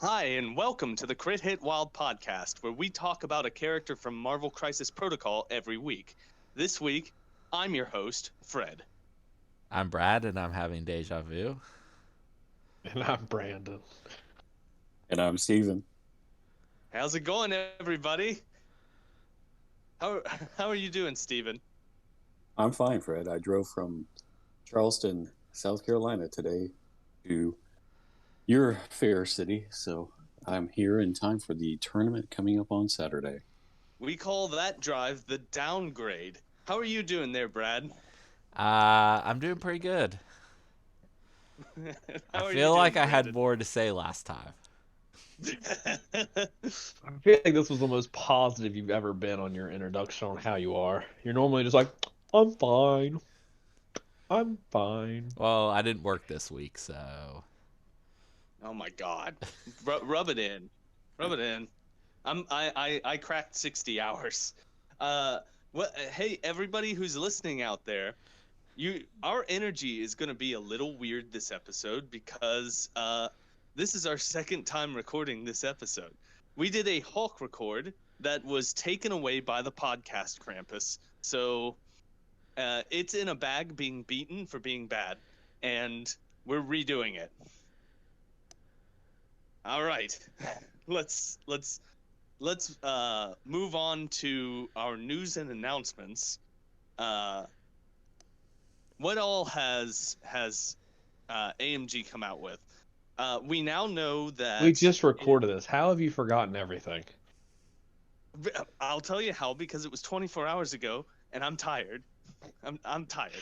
Hi, and welcome to the Crit Hit Wild podcast, where we talk about a character from Marvel Crisis Protocol every week. This week, I'm your host, Fred. I'm Brad, and I'm having deja vu. And I'm Brandon. And I'm Steven. How's it going, everybody? How, how are you doing, Steven? I'm fine, Fred. I drove from Charleston, South Carolina today to your fair city, so I'm here in time for the tournament coming up on Saturday. We call that drive the downgrade. How are you doing there, Brad? I'm doing pretty good. How I are you feel doing, like I had Brandon? more to say last time. I feel like this was the most positive you've ever been on your introduction on how you are. You're normally just like, I'm fine. I'm fine. Well, I didn't work this week, so. Oh my God, rub it in, rub it in. I cracked 60 hours. What? Hey, everybody who's listening out there, our energy is gonna be a little weird this episode because this is our second time recording this episode. We did a Hulk record that was taken away by the podcast Krampus, so it's in a bag being beaten for being bad, and we're redoing it. All right, let's move on to our news and announcements. Uh, what all has AMG come out with? We now know that We just recorded this. How have you forgotten everything? I'll tell you how, because it was 24 hours ago, and I'm tired. I'm tired.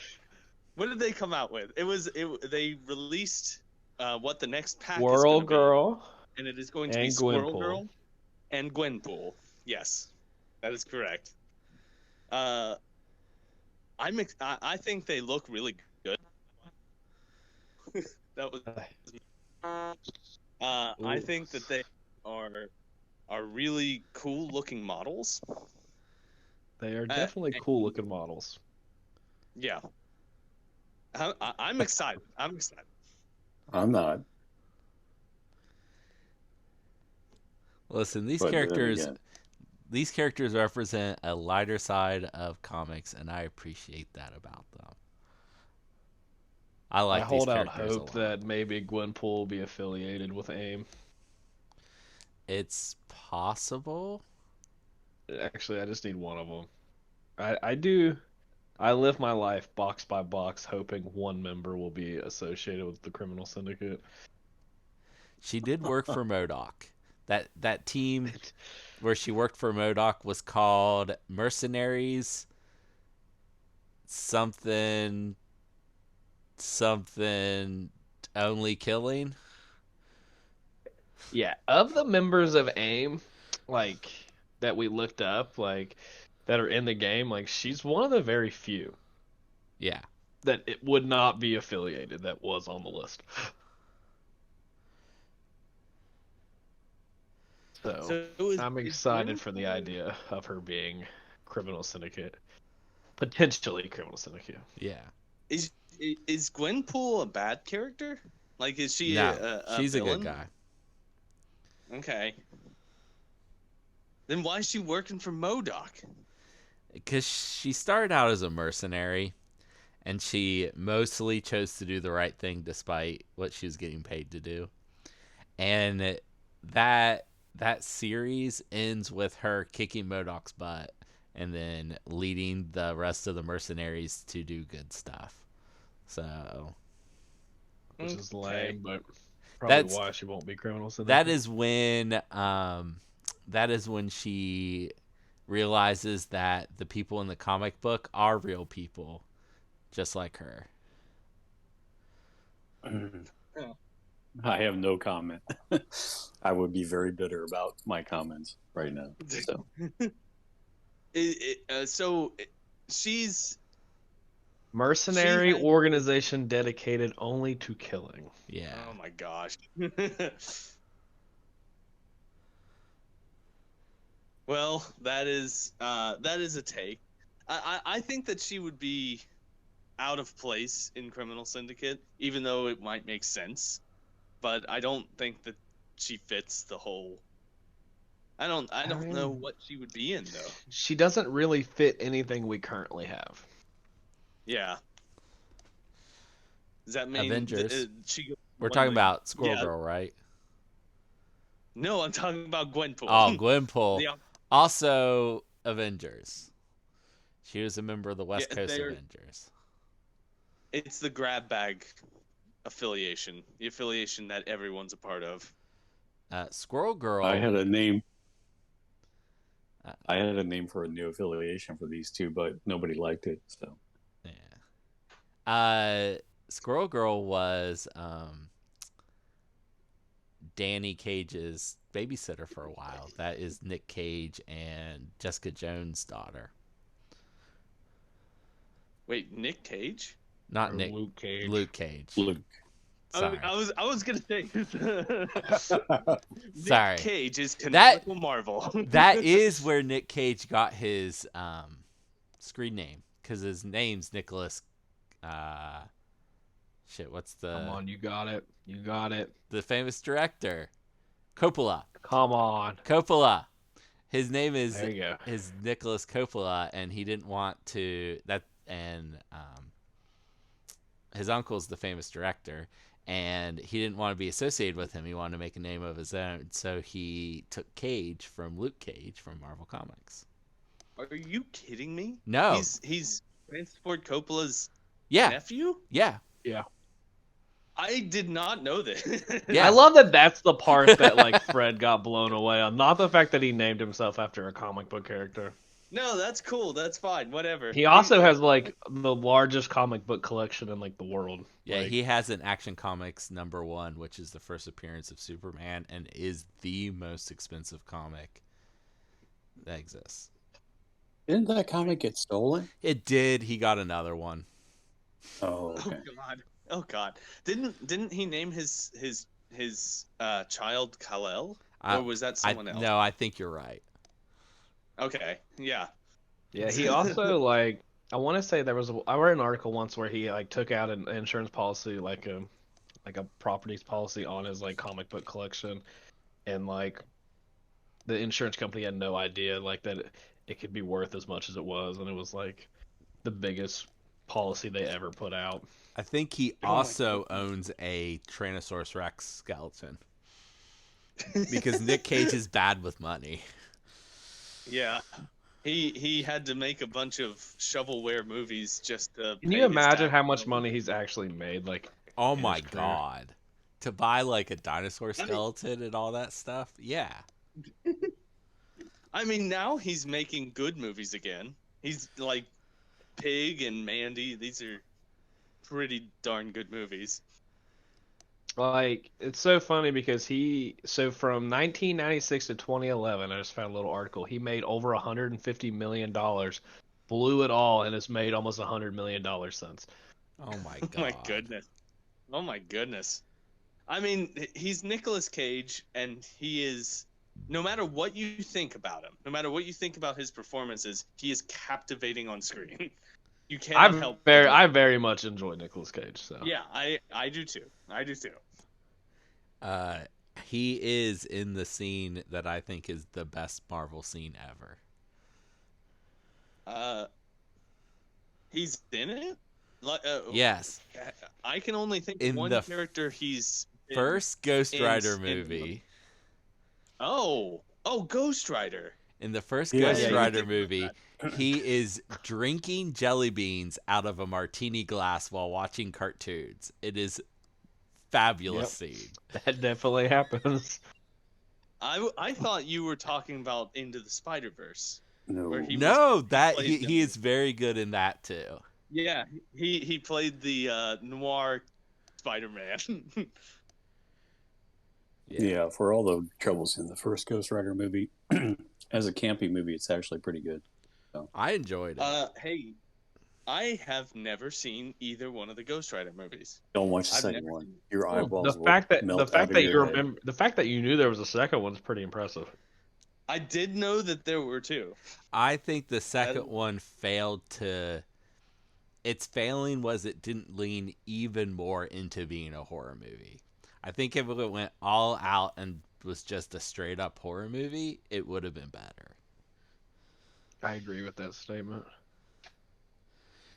What did they come out with? They released what the next pack is Squirrel going to be, Girl and it is going to be and Squirrel Gwenpool. Girl and Gwenpool. Yes, that is correct. Uh, I think they look really good. That was. I think that they are really cool looking models. They are definitely cool looking models. Yeah, I'm excited. I'm excited. I'm not, Listen, but then again, these characters represent a lighter side of comics, and I appreciate that about them. I I like these hold out characters a hope lot. that maybe Gwenpool will be affiliated with AIM. It's possible. Actually, I just need one of them. I do. I live my life box by box, hoping one member will be associated with the criminal syndicate. She did work for Modoc. That team where she worked for Modoc was called Mercenaries something something only killing. Yeah, of the members of AIM, like that we looked up, like that are in the game, like she's one of the very few Yeah. that it would not be affiliated that was on the list. So So I'm is excited for the Gwenpool idea of her being criminal syndicate, potentially criminal syndicate. Yeah. is is Gwenpool a bad character? Like, is she No, a she's a good villain? guy. Okay. Then why is she working for Modoc? Because she started out as a mercenary, and she mostly chose to do the right thing despite what she was getting paid to do. And that that series ends with her kicking Modoc's butt and then leading the rest of the mercenaries to do good stuff. So Which is Okay. lame, but probably that's why she won't be criminal that syndicate. is when she realizes that the people in the comic book are real people, just like her. Yeah. I have no comment. I would be very bitter about my comments right now. So So she's she Mercenary has. organization dedicated only to killing. Yeah. Oh my gosh. Well, that is a take. I think that she would be out of place in Criminal Syndicate, even though it might make sense. But I don't think that she fits the whole. I don't know what she would be in though. She doesn't really fit anything we currently have. Yeah. Does that mean Avengers. she? We're talking about Squirrel Girl, right? No, I'm talking about Gwenpool. Oh, Gwenpool. Yeah. Also Avengers. She was a member of the West Coast Avengers. It's the grab bag affiliation, the affiliation that everyone's a part of. Squirrel Girl. I had a name. I had a name for a new affiliation for these two, but nobody liked it. So yeah. Squirrel Girl was Danny Cage's babysitter for a while. That is Nick Cage and Jessica Jones' daughter. Wait, Nick Cage? Not Nick. Luke Cage. Luke Cage. Luke. Sorry. I was gonna say. Sorry. Nick Cage is canonical Marvel. That is where Nick Cage got his screen name, because his name's Nicholas. What's the? Come on, you got it. You got it. The famous director, Coppola. Come on. Coppola. His name is There you go. His Nicholas Coppola, and he didn't want to his uncle's the famous director, and he didn't want to be associated with him. He wanted to make a name of his own, so he took Cage from Luke Cage from Marvel Comics. Are you kidding me? No. He's Francis Ford Coppola's Yeah. nephew? Yeah. Yeah. I did not know that. Yeah. I love that that's the part that like Fred got blown away on, not the fact that he named himself after a comic book character. No, that's cool. That's fine. Whatever. He also has like the largest comic book collection in like the world. Yeah, Like, he has an Action Comics #1, which is the first appearance of Superman, and is the most expensive comic that exists. Didn't that comic get stolen? It did. He got another one. Oh, okay. Oh God. Oh God. Didn't he name his child Kal-El? Or was that someone else? No, I think you're right. Okay. Yeah. Yeah, he also like I want to say I read an article once where he like took out an insurance policy like a properties policy on his like comic book collection, and like the insurance company had no idea like that it could be worth as much as it was, and it was like the biggest policy they ever put out. I think he also owns a Tyrannosaurus Rex skeleton. Because Nick Cage is bad with money. Yeah. He had to make a bunch of shovelware movies just to Can pay you his imagine tax how much bill. money he's actually made? Like, Oh in my his career? God. To buy like a dinosaur skeleton and all that stuff? Yeah. I mean, now he's making good movies again. He's like Pig and Mandy. These are pretty darn good movies. Like, it's so funny because from 1996 to 2011, I just found a little article, he made over $150 million, blew it all, and has made almost $100 million since. Oh my God. Oh my goodness. Oh my goodness. I mean, he's Nicolas Cage, and he is, no matter what you think about him, no matter what you think about his performances, he is captivating on screen. You cannot help. I very much enjoy Nicolas Cage. So Yeah, I do too. I do too. He is in the scene that I think is the best Marvel scene ever. He's in it? Yes. I can only think In of one the character he's in. First Ghost Rider in- movie. Oh, Ghost Rider. In the first Yeah, Ghost yeah, Rider movie, he is drinking jelly beans out of a martini glass while watching cartoons. It is fabulous scene. that definitely happens. I thought you were talking about Into the Spider-Verse. No. Where he No, that plays he is very good in that too. Yeah, he played the noir Spider-Man. Yeah, for all the troubles in the first Ghost Rider movie, as a campy movie, it's actually pretty good. I enjoyed it. Hey, I have never seen either one of the Ghost Rider movies. Don't watch the I've second never one. seen it. Your eyeballs The will fact that melt out of your head. the fact that you knew there was a second one's pretty impressive. I did know that there were two. I think the second one failed to. Its failing was it didn't lean even more into being a horror movie. I think if it went all out and was just a straight up horror movie, it would have been better. I agree with that statement.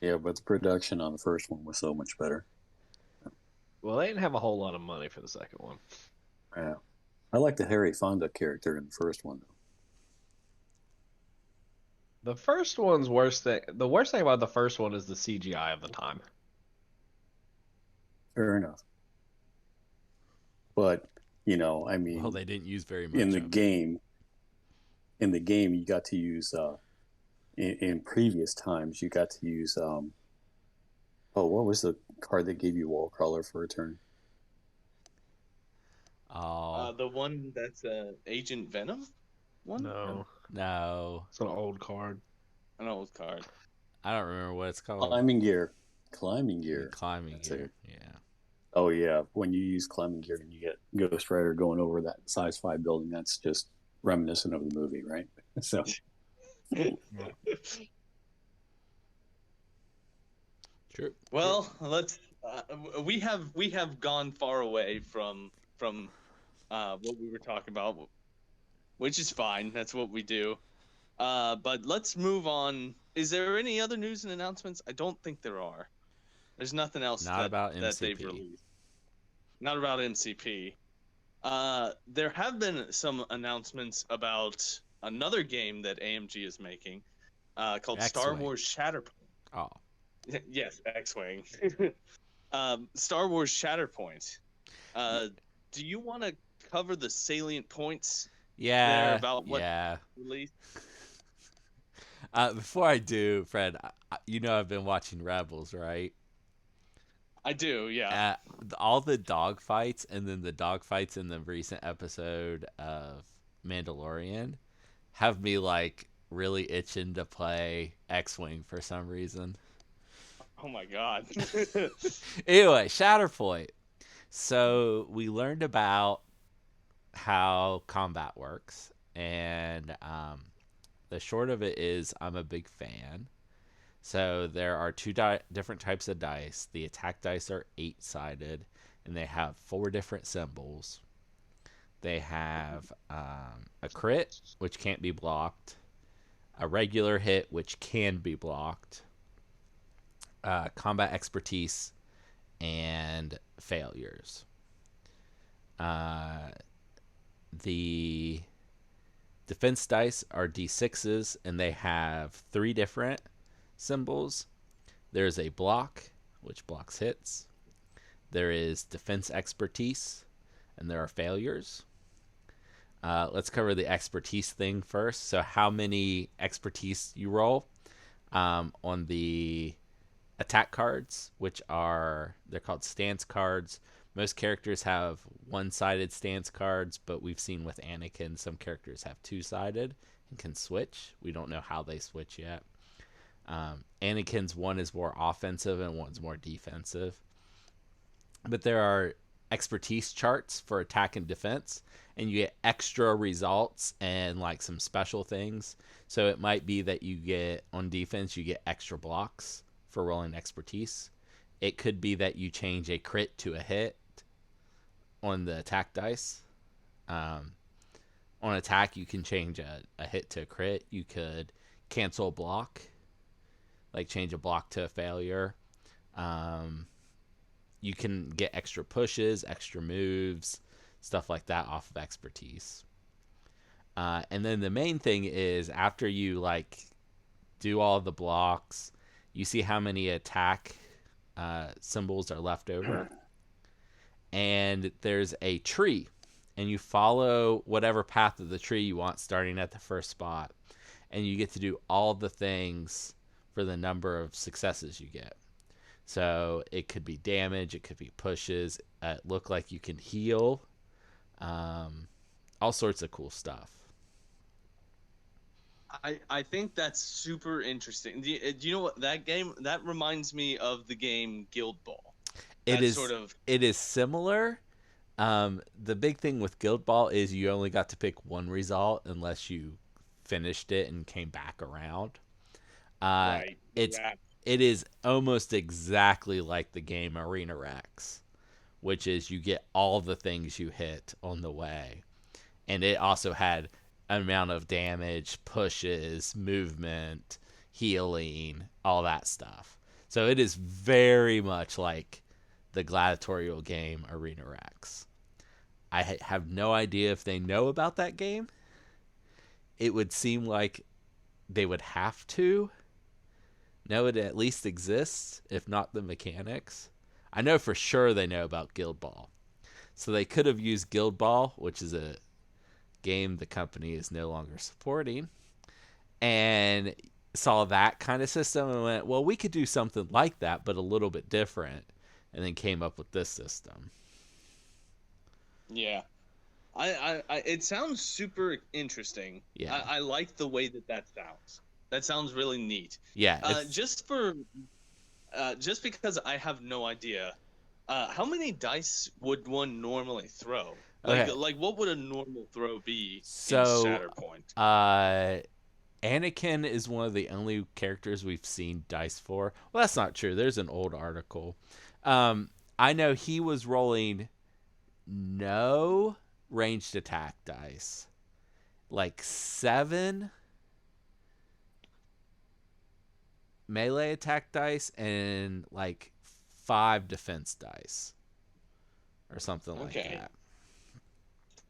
Yeah, but the production on the first one was so much better. Well, they didn't have a whole lot of money for the second one. Yeah. I like the Harry Fonda character in the first one, though. The first one's worst thing. The worst thing about the first one is the CGI of the time. Fair enough. But, I mean, Well, they didn't use very much in the of it. game, you got to use, in previous times, you got to use, what was the card that gave you wall crawler for a turn? Oh, The one that's Agent Venom one? no. It's an old card. An old card. I don't remember what it's called. Climbing gear. Climbing gear. Climbing That's gear. it. Yeah. Oh, yeah. When you use climbing gear and you get Ghost Rider going over that size 5 building, that's just reminiscent of the movie, right? So, True. Well, let's. We have gone far away from what we were talking about, which is fine. That's what we do. But let's move on. Is there any other news and announcements? I don't think there are. There's nothing else Not about that they've MCP. released. Not about MCP. There have been some announcements about another game that AMG is making, called Star X-Wing. Wars Shatterpoint. Oh. Yes, X-Wing. Star Wars Shatterpoint. Do you want to cover the salient points Yeah. there about what Yeah. released? Before I do, Fred, I've been watching Rebels, right? I do, yeah. All the dog fights and then the dog fights in the recent episode of Mandalorian have me like really itching to play X-Wing for some reason. Oh my god. Anyway, Shatterpoint. So we learned about how combat works, and the short of it is I'm a big fan. So there are two different types of dice. The attack dice are 8-sided, and they have 4 different symbols. They have a crit, which can't be blocked, a regular hit, which can be blocked, combat expertise, and failures. The defense dice are d6s, and they have 3 different symbols. There's a block, which blocks hits. There is defense expertise, and there are failures. Let's cover the expertise thing first. So how many expertise you roll on the attack cards, which they're called stance cards. Most characters have one-sided stance cards, but we've seen with Anakin some characters have 2-sided and can switch. We don't know how they switch yet. Anakin's one is more offensive and one's more defensive. But there are expertise charts for attack and defense, and you get extra results and like some special things. So it might be that you get on defense, you get extra blocks for rolling expertise. It could be that you change a crit to a hit on the attack dice. On attack, you can change a hit to a crit. You could cancel a block, like change a block to a failure. You can get extra pushes, extra moves, stuff like that off of expertise. And then the main thing is after you like do all the blocks, you see how many attack symbols are left over. And there's a tree, and you follow whatever path of the tree you want starting at the first spot. And you get to do all the things for the number of successes you get. So it could be damage, it could be pushes, look like you can heal, all sorts of cool stuff. I think that's super interesting. Do you know what that game that reminds me of the game Guild Ball? It is similar. The big thing with Guild Ball is you only got to pick one result unless you finished it and came back around. Right. It is almost exactly like the game Arena Rex, which is you get all the things you hit on the way. And it also had an amount of damage, pushes, movement, healing, all that stuff. So it is very much like the gladiatorial game Arena Rex. I have no idea if they know about that game. It would seem like they would have to know it at least exists, if not the mechanics. I know for sure they know about Guild Ball. So they could have used Guild Ball, which is a game the company is no longer supporting, and saw that kind of system and went, well, we could do something like that, but a little bit different, and then came up with this system. Yeah. I it sounds super interesting. Yeah. I like the way that sounds. That sounds really neat. Yeah. Just because I have no idea, how many dice would one normally throw? Like what would a normal throw be in Shatterpoint? Anakin is one of the only characters we've seen dice for. Well, that's not true. There's an old article. I know he was rolling no ranged attack dice, like 7 melee attack dice, and like 5 defense dice, or something like that.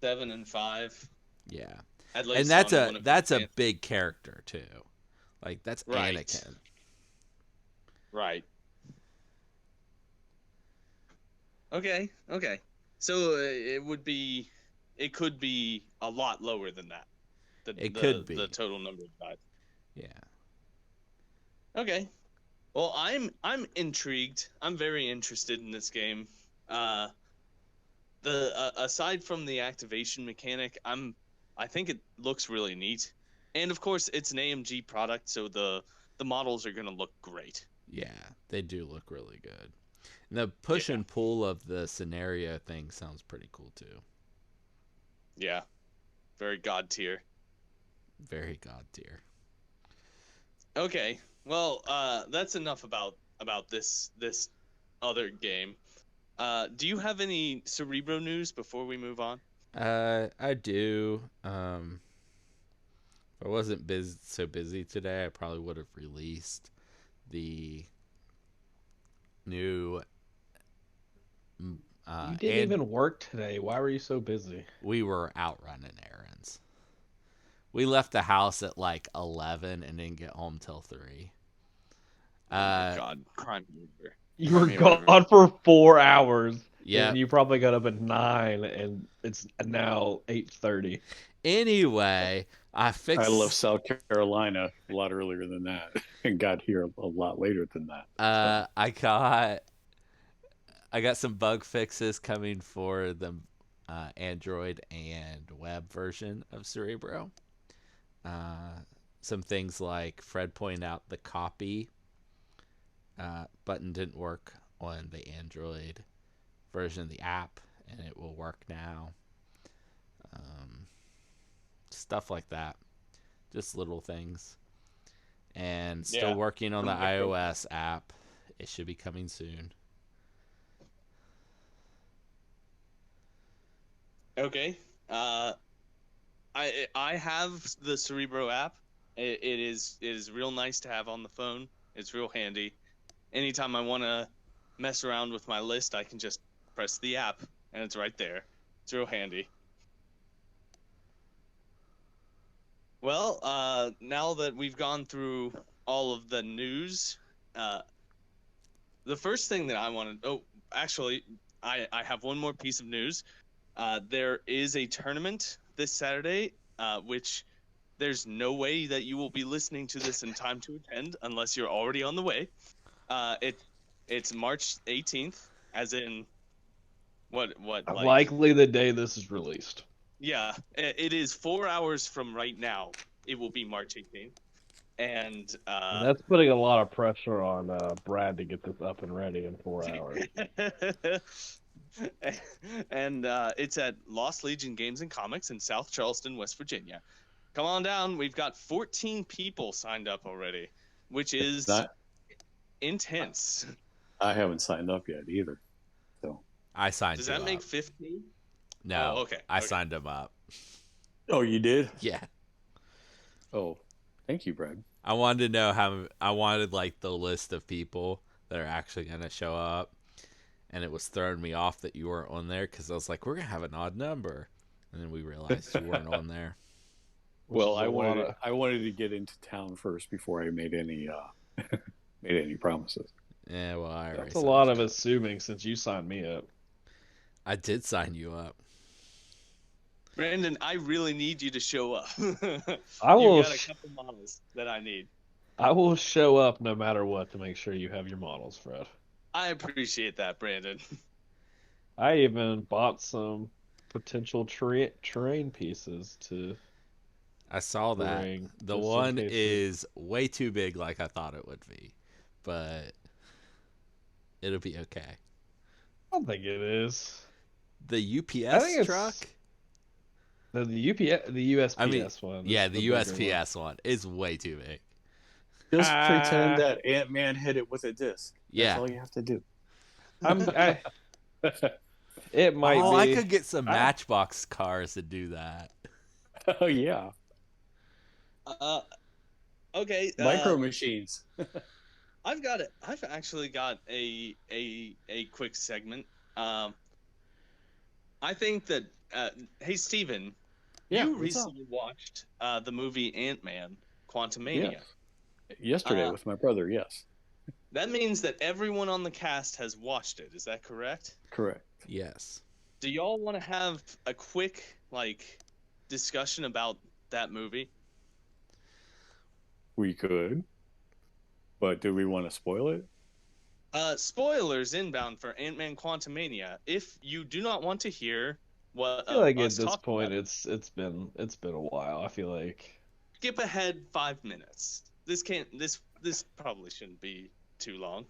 7 and 5. Yeah, At least and that's a big character too. Like that's right. Anakin. Right. Okay. So it could be a lot lower than that. Could be the total number of dice. Yeah. Okay. Well, I'm intrigued. I'm very interested in this game. Aside from the activation mechanic, I think it looks really neat, and of course it's an AMG product, so the models are gonna look great. Yeah, they do look really good. And the push and pull of the scenario thing sounds pretty cool too. Yeah, very god tier. Very god tier. Okay, well, that's enough about this other game. Do you have any Cerebro news before we move on? I do. If I wasn't so busy today, I probably would have released the new. You didn't even work today. Why were you so busy? We were out running errands. We left the house at like 11 and didn't get home till 3. Oh my God, crime mover. You were gone for 4 hours. Yeah. And you probably got up at 9, and it's now 8:30. Anyway, I left South Carolina a lot earlier than that and got here a lot later than that. I got some bug fixes coming for the Android and web version of Cerebro. Some things like Fred pointed out the copy button didn't work on the Android version of the app, and it will work now. Stuff like that. Just little things. And still working on the iOS app. It should be coming soon. Okay. I have the Cerebro app. It is real nice to have on the phone. It's real handy. Anytime I want to mess around with my list, I can just press the app, and it's right there. It's real handy. Well, now that we've gone through all of the news, the first thing that I want to... Oh, actually, I have one more piece of news. There is a tournament this Saturday, which there's no way that you will be listening to this in time to attend unless you're already on the way. It's March 18th, as in what? Likely the day this is released. Yeah, it is 4 hours from right now. It will be March 18th, and that's putting a lot of pressure on Brad to get this up and ready in 4 hours. And it's at Lost Legion Games and Comics in South Charleston, West Virginia. Come on down. We've got 14 people signed up already, which is intense. I haven't signed up yet either. So I signed Does you that up. make 15? No, Oh, okay. I Okay. signed him up. Oh, you did? Yeah. Oh, thank you, Brad. I wanted to know how. I wanted like the list of people that are actually gonna show up, and it was throwing me off that you weren't on there because I was like, we're gonna have an odd number, and then we realized you weren't on there. Which Well, is a lot of. I wanted to get into town first before I made any made any promises. Yeah, well, I already That's a signed lot you of up. assuming since you signed me up. I did sign you up. Brandon, I really need you to show up. I will. You got a couple models that I need. I will show up no matter what to make sure you have your models, Fred. I appreciate that, Brandon. I even bought some potential terrain pieces to I saw that. bring. The Just in one case is way too big, like I thought it would be, but it'll be okay. I don't think it is. The I think UPS it's truck. the USPS I mean, one. yeah, is the bigger USPS one is way too big. Just pretend Ah. that Ant-Man hit it with a disc. That's Yeah. all you have to do. It might Oh, be. I could get some I- Matchbox cars to do that. Oh yeah, Okay. micro machines. I've actually got a quick segment. I think that hey Steven, Yeah, you what's up? recently watched the movie Ant-Man QuANTuMAnia. Yes. Yesterday with my brother. Yes, That means that everyone on the cast has watched it. Is that correct? correct. Yes. Do y'all want to have a quick discussion about that movie? We could, but do we want to spoil it? Spoilers inbound for Ant-Man QuANTuMAnia. If you do not want to hear what I feel like at us this talk point about, it's been a while. I feel like skip ahead 5 minutes. This probably shouldn't be too long.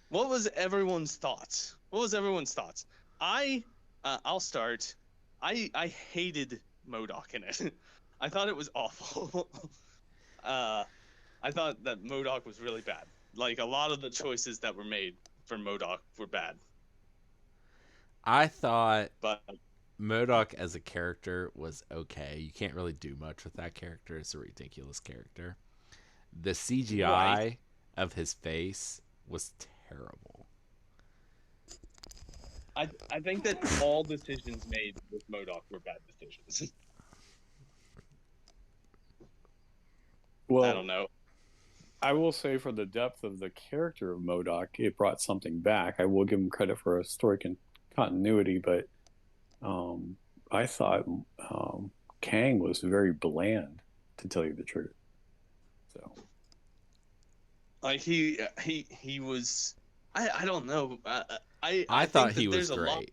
What was everyone's thoughts? I'll start. I hated MODOK in it. I thought it was awful. I thought that MODOK was really bad. Like, a lot of the choices that were made for MODOK were bad. I thought But MODOK as a character was okay. You can't really do much with that character. It's a ridiculous character. The CGI of his face was terrible. I think that all decisions made with MODOK were bad decisions. Well, I don't know. I will say for the depth of the character of MODOK, it brought something back. I will give him credit for a story continuity, but I thought Kang was very bland, to tell you the truth. So Like he was. I don't know. I thought he was great.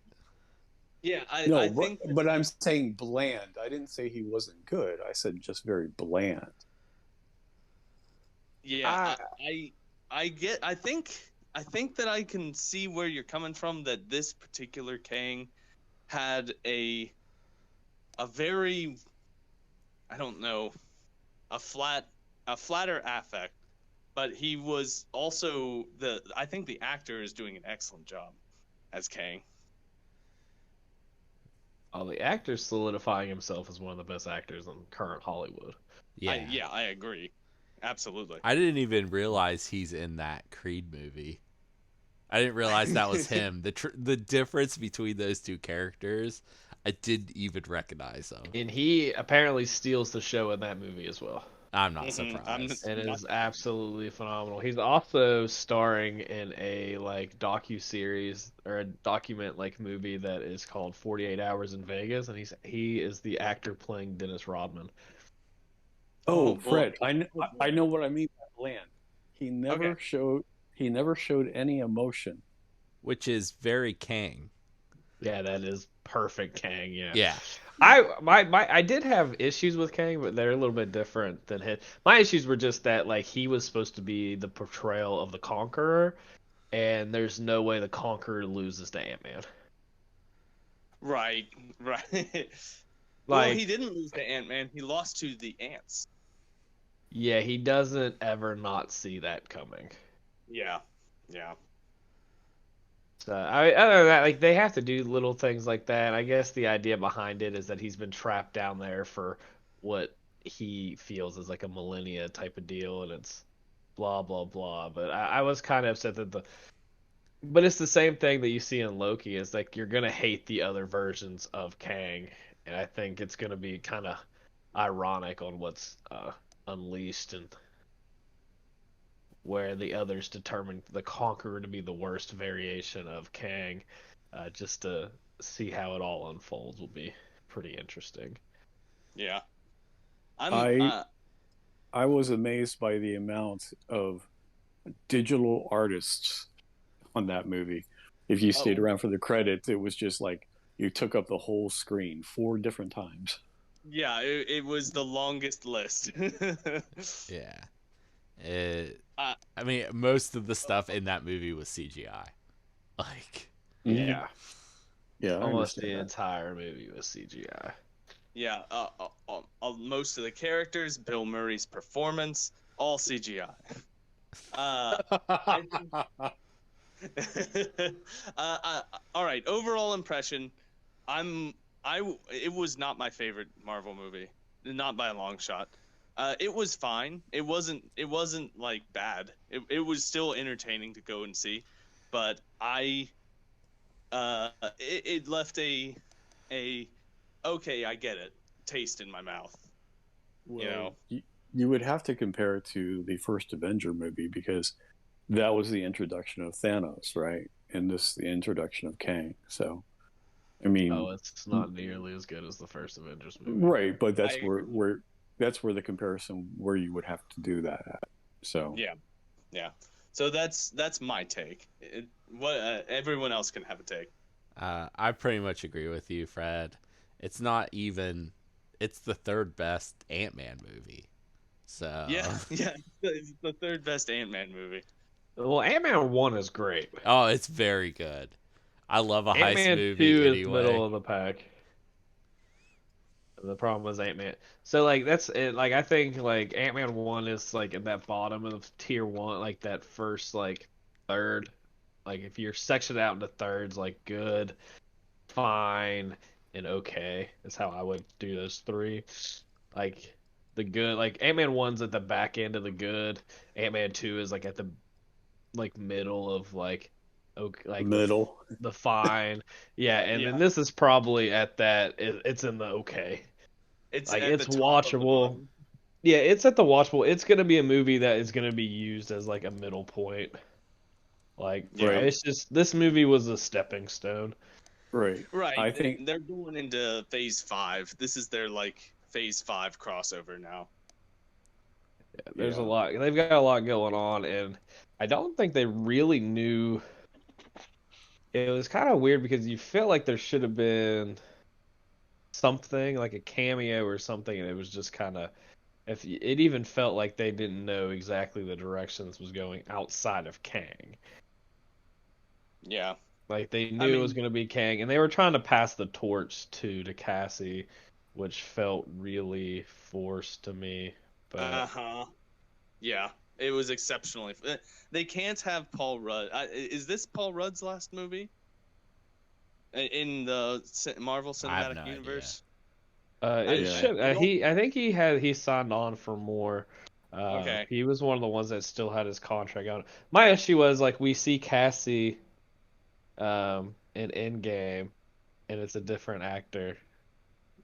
Yeah, no, I think. but I'm saying bland. I didn't say he wasn't good. I said just very bland. Yeah, I get. I think that I can see where you're coming from. That this particular Kang had a very, I don't know, a flatter affect, but he was also I think the actor is doing an excellent job as Kang. the actor's solidifying himself as one of the best actors in current Hollywood. Yeah. I agree. Absolutely. I didn't even realize he's in that Creed movie. I didn't realize that was him. The difference between those two characters, I didn't even recognize them. And he apparently steals the show in that movie as well. I'm not Mhm, surprised. It is absolutely phenomenal. He's also starring in a docu-series or a document movie that is called 48 Hours in Vegas, and he is the actor playing Dennis Rodman. Oh, well, Fred, I know what I mean by bland. He never showed any emotion. Which is very Kang. Yeah, that is perfect Kang. Yeah. Yeah. I did have issues with Kang, but they're a little bit different than his. My issues were just that he was supposed to be the portrayal of the Conqueror, and there's no way the Conqueror loses to Ant-Man. Right. Well, he didn't lose to Ant-Man. He lost to the ants. Yeah, he doesn't ever not see that coming. Yeah. So other than that, like they have to do little things like that. I guess the idea behind it is that he's been trapped down there for what he feels is like a millennia type of deal, and it's blah blah blah. But I was kind of upset that but it's the same thing that you see in Loki. Is like you're gonna hate the other versions of Kang, and I think it's gonna be kind of ironic on what's unleashed and where the others determined the Conqueror to be the worst variation of Kang. Just to see how it all unfolds will be pretty interesting. Yeah. I'm I was amazed by the amount of digital artists on that movie. If you stayed around for the credits, it was just like you took up the whole screen 4 different times. yeah, it was the longest list. Yeah. It, uh, I mean, most of the stuff in that movie was CGI. Like, Yeah, Yeah, I almost the understand that. entire movie was CGI. yeah, most of the characters, Bill Murray's performance, all CGI. I think all right, overall impression, it was not my favorite Marvel movie, not by a long shot. It was fine. It wasn't like bad. It was still entertaining to go and see, but it left a okay, I get it taste in my mouth. You know. Well, you would have to compare it to the first Avenger movie because that was the introduction of Thanos, right? And this the introduction of Kang. So, I mean, Oh, it's not nearly as good as the first Avengers movie. right, but I that's agree. where that's where the comparison where you would have to do that at. So, Yeah, yeah. So that's my take. What everyone else can have a take. I pretty much agree with you, Fred. It's not even. It's the third best Ant-Man movie. So. Yeah, yeah. It's the third best Ant-Man movie. Well, Ant-Man 1 is great. Oh, it's very good. I love a heist Ant-Man movie 2 is anyway. middle of the pack. The problem was Ant-Man. So like that's it. Like I think like Ant-Man 1 is like at that bottom of tier 1, like that first like third. Like if you're sectioned out into thirds, like good, fine, and okay is how I would do those three. Like the good, like Ant-Man 1's at the back end of the good. Ant-Man 2 is like at the like middle of like okay, like middle. the fine. Yeah, and then Yeah, this is probably at that it's in the okay. it's Like at the it's top of the watchable. bottom. Yeah, it's at the watchable. It's gonna be a movie that is gonna be used as like a middle point. Like Yeah, Right, it's just this movie was a stepping stone. right. right. I think They're going into Phase 5. This is their like Phase 5 crossover now. There's a yeah. lot. They've got a lot going on, and I don't think they really knew. It was kind of weird because you feel like there should have been something like a cameo or something, and it was just kind of. If it even felt like they didn't know exactly the direction this was going outside of Kang. Yeah, Like they I knew it was mean, going to be Kang, and they were trying to pass the torch to Cassie, which felt really forced to me. But uh-huh. Yeah, it was exceptionally. They can't have Paul Rudd. Is this Paul Rudd's last movie in the Marvel I have no Cinematic idea. Universe? it Yeah. should. I don't. I think he signed on for more. Okay. He was one of the ones that still had his contract on. My issue was like we see Cassie, in Endgame, and it's a different actor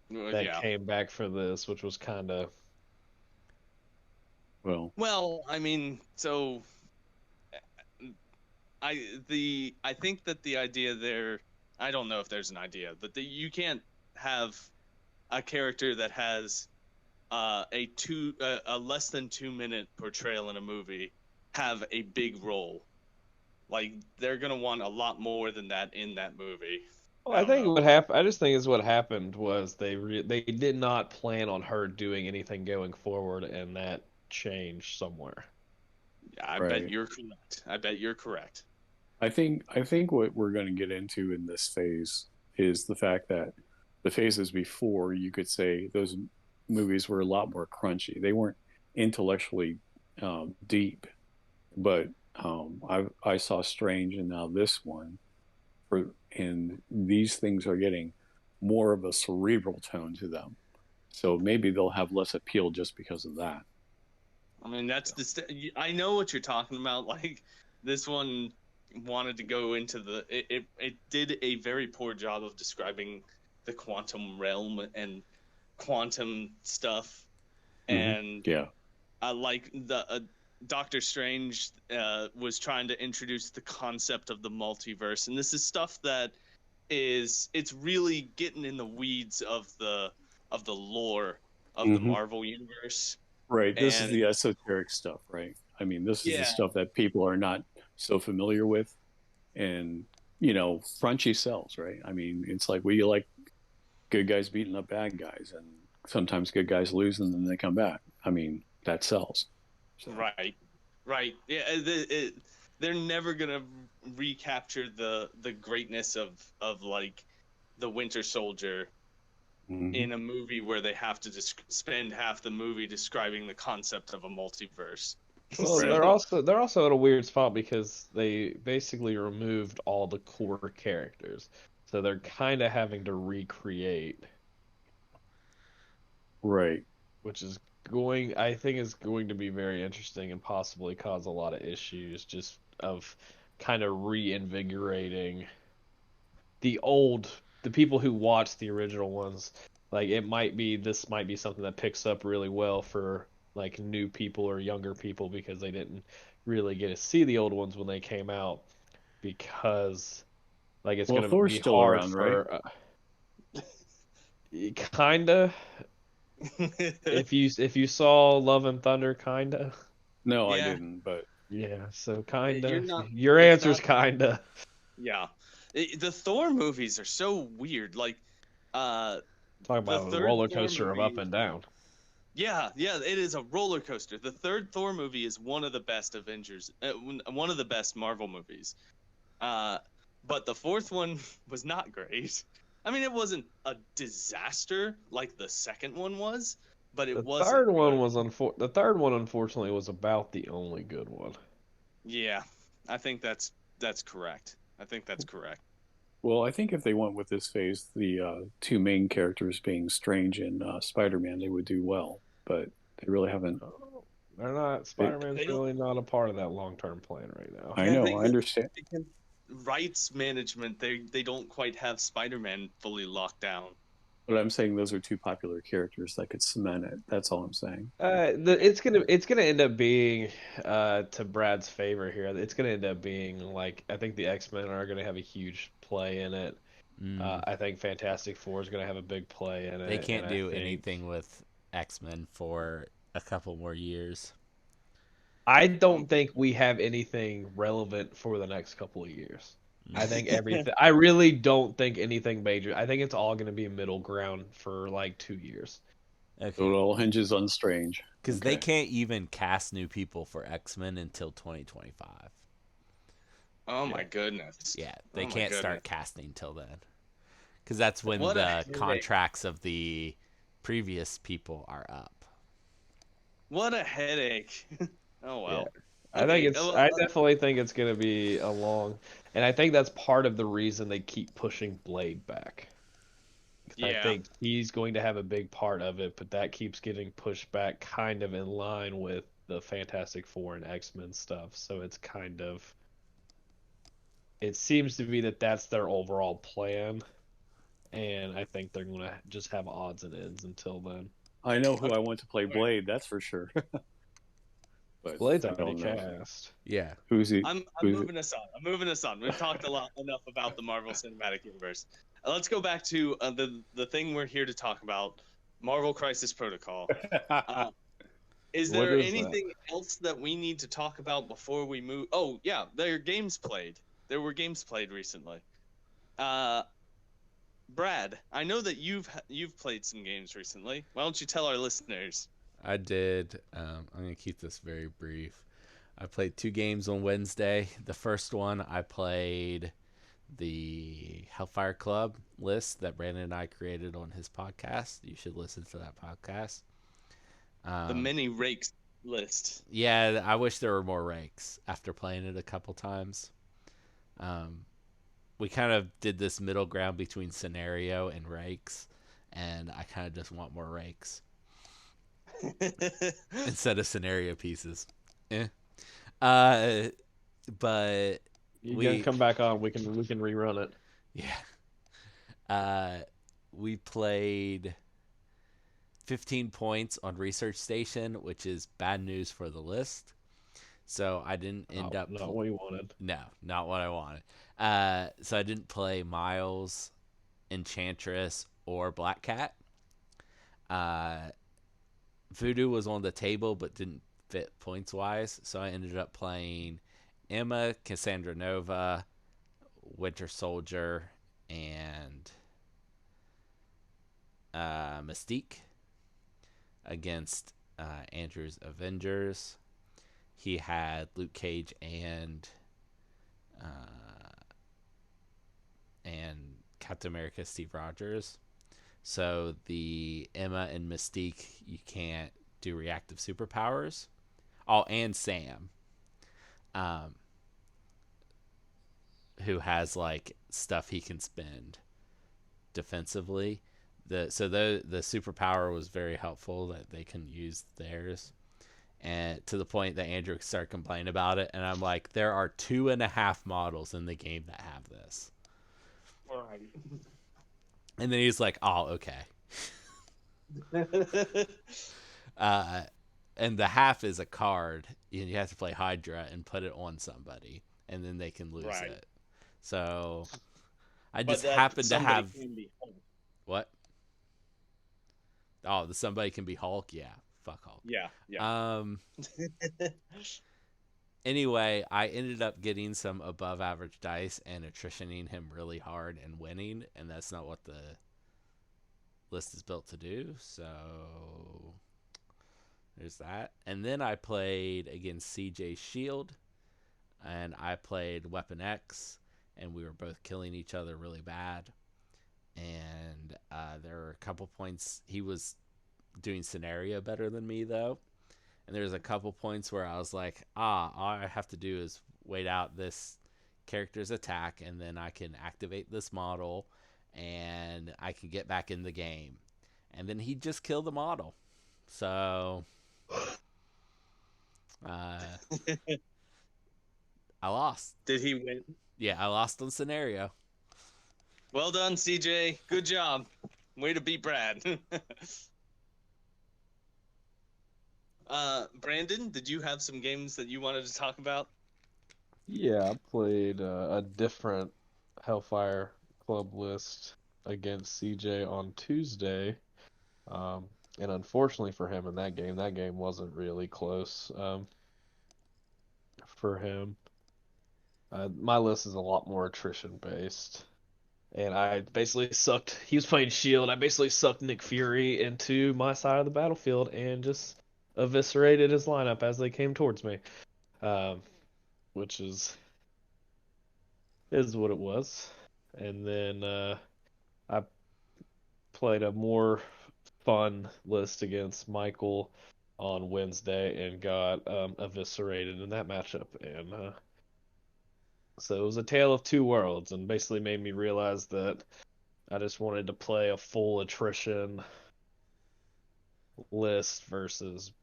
that Yeah. came back for this, which was kind of. Well, Well, I mean, so I think that the idea there, I don't know if there's an idea, but you can't have a character that has a less than 2 minute portrayal in a movie have a big role. Like they're gonna want a lot more than that in that movie. Well, I I don't think know. what happened. I just think is what happened was they did not plan on her doing anything going forward, and that changed somewhere. I bet right. you're correct. I bet you're correct. I think what we're going to get into in this phase is the fact that the phases before you could say those movies were a lot more crunchy. They weren't intellectually deep, but I saw Strange and now this one. and these things are getting more of a cerebral tone to them. So maybe they'll have less appeal just because of that. I mean, that's I know what you're talking about. Like, this one wanted to go into it did a very poor job of describing the quantum realm and quantum stuff. And Yeah. like the Doctor Strange was trying to introduce the concept of the multiverse, and this is stuff that it's really getting in the weeds of the lore of the Marvel universe. Right. This is And the esoteric stuff, right? I mean, this is the yeah, stuff that people are not so familiar with. And, Frenchie sells, right? I mean, it's like we like good guys beating up bad guys, and sometimes good guys lose and then they come back. I mean, that sells. So, right. Yeah, they're never gonna recapture the greatness of like the Winter Soldier in a movie where they have to spend half the movie describing the concept of a multiverse. Well, they're also at a weird spot because they basically removed all the core characters, so they're kind of having to recreate, right. which is I think is going to be very interesting and possibly cause a lot of issues just of kind of reinvigorating the people who watched the original ones. Like this might be something that picks up really well for like new people or younger people because they didn't really get to see the old ones when they came out, because like it's Well, gonna Thor's be still hard around, right? for kinda. If you saw Love and Thunder, kinda. No, I Yeah, didn't, but Yeah, so you're kinda. not. Your It's answer's not. kinda. Yeah, the Thor movies are so weird. Like, uh, Talk the about a third roller Thor coaster of up movie. and down. Yeah, it is a roller coaster. The third Thor movie is one of the best Avengers, one of the best Marvel movies. Uh, but the fourth one was not great. I mean, it wasn't a disaster like the second one was, but it wasn't good. The third one unfortunately was about the only good one. Yeah, I think that's correct. I think that's correct. well, I think if they went with this phase, the two main characters being Strange and Spider-Man, they would do well. But they really haven't. Oh, they're not. They, Spider-Man's They don't. really not a part of that long-term plan right now. I Yeah, know, I understand. they rights management. They don't quite have Spider-Man fully locked down. But I'm saying those are two popular characters that could cement it. That's all I'm saying. It's gonna end up being to Brad's favor here. It's gonna end up being like I think the X-Men are gonna have a huge play in it. Mm. I think Fantastic Four is gonna have a big play in They it, and can't I do think anything with X-Men for a couple more years. I don't think we have anything relevant for the next couple of years. I think everything. I really don't think anything major. I think it's all going to be middle ground for like 2 years. So it Okay. all hinges on Strange. Because they Okay. can't even cast new people for X-Men until 2025. Oh Yeah. my goodness. Yeah, Oh they my can't goodness. start casting till then. Because that's when What a the headache. contracts of the previous people are up. What a headache. Oh Yeah. well. Okay. I definitely think it's going to be a long, and I think that's part of the reason they keep pushing Blade back. I Yeah. think he's going to have a big part of it, but that keeps getting pushed back kind of in line with the Fantastic Four and X-Men stuff. So it's kind of, it seems to be that that's their overall plan, and I think they're going to just have odds and ends until then. I know who Okay. I want to play Blade, that's for sure. But Blade's I already don't know cast. Yeah. who's he. I'm Who's it? moving us on. I'm moving us on. We've talked enough about the Marvel Cinematic Universe. Let's go back to the thing we're here to talk about, Marvel Crisis Protocol. Is What there is that? anything else that we need to talk about before we move? Oh yeah, there are games played. There were games played recently. Brad, I know that you've played some games recently. Why don't you tell our listeners? I did. I'm going to keep this very brief. I played 2 games on Wednesday. The first one, I played the Hellfire Club list that Brandon and I created on his podcast. You should listen to that podcast. The mini rakes list. Yeah, I wish there were more ranks after playing it a couple times. we kind of did this middle ground between scenario and rakes, and I kind of just want more rakes instead of scenario pieces. Eh. Uh, but You gotta we come back on. We can rerun it. yeah. We played 15 points on Research Station, which is bad news for the list. So I didn't end up. Not what you wanted. No, not what I wanted. So I didn't play Miles, Enchantress, or Black Cat. Uh, Voodoo was on the table but didn't fit points wise, so I ended up playing Emma, Cassandra Nova, Winter Soldier, and Mystique against Andrew's Avengers. He had Luke Cage and Captain America Steve Rogers. So the Emma and Mystique, you can't do reactive superpowers. Oh, and Sam, um, who has like stuff he can spend defensively. The superpower was very helpful that they can use theirs, and to the point that Andrew started complaining about it, and I'm like, there are 2.5 models in the game that have this. Right. And then he's like, oh, okay. And the half is a card. You have to play Hydra and put it on somebody, and then they can lose it. So I just happened to have what? Oh, the somebody can be Hulk. Yeah, fuck Hulk. Yeah. Anyway, I ended up getting some above average dice and attritioning him really hard and winning, and that's not what the list is built to do. So there's that. And then I played against CJ Shield, and I played Weapon X, and we were both killing each other really bad. And there were a couple points. He was doing scenario better than me, though. And there's a couple points where I was like, all I have to do is wait out this character's attack, and then I can activate this model, and I can get back in the game. And then he'd just kill the model. So I lost. Did he win? Yeah, I lost on scenario. Well done, CJ. Good job. Way to beat Brad. Brandon, did you have some games that you wanted to talk about? Yeah, I played a different Hellfire Club list against CJ on Tuesday. And unfortunately for him in that game wasn't really close for him. My list is a lot more attrition based. And I basically sucked. He was playing Shield. I basically sucked Nick Fury into my side of the battlefield and just eviscerated his lineup as they came towards me, which is what it was. And then I played a more fun list against Michael on Wednesday and got eviscerated in that matchup. And so it was a tale of two worlds, and basically made me realize that I just wanted to play a full attrition list versus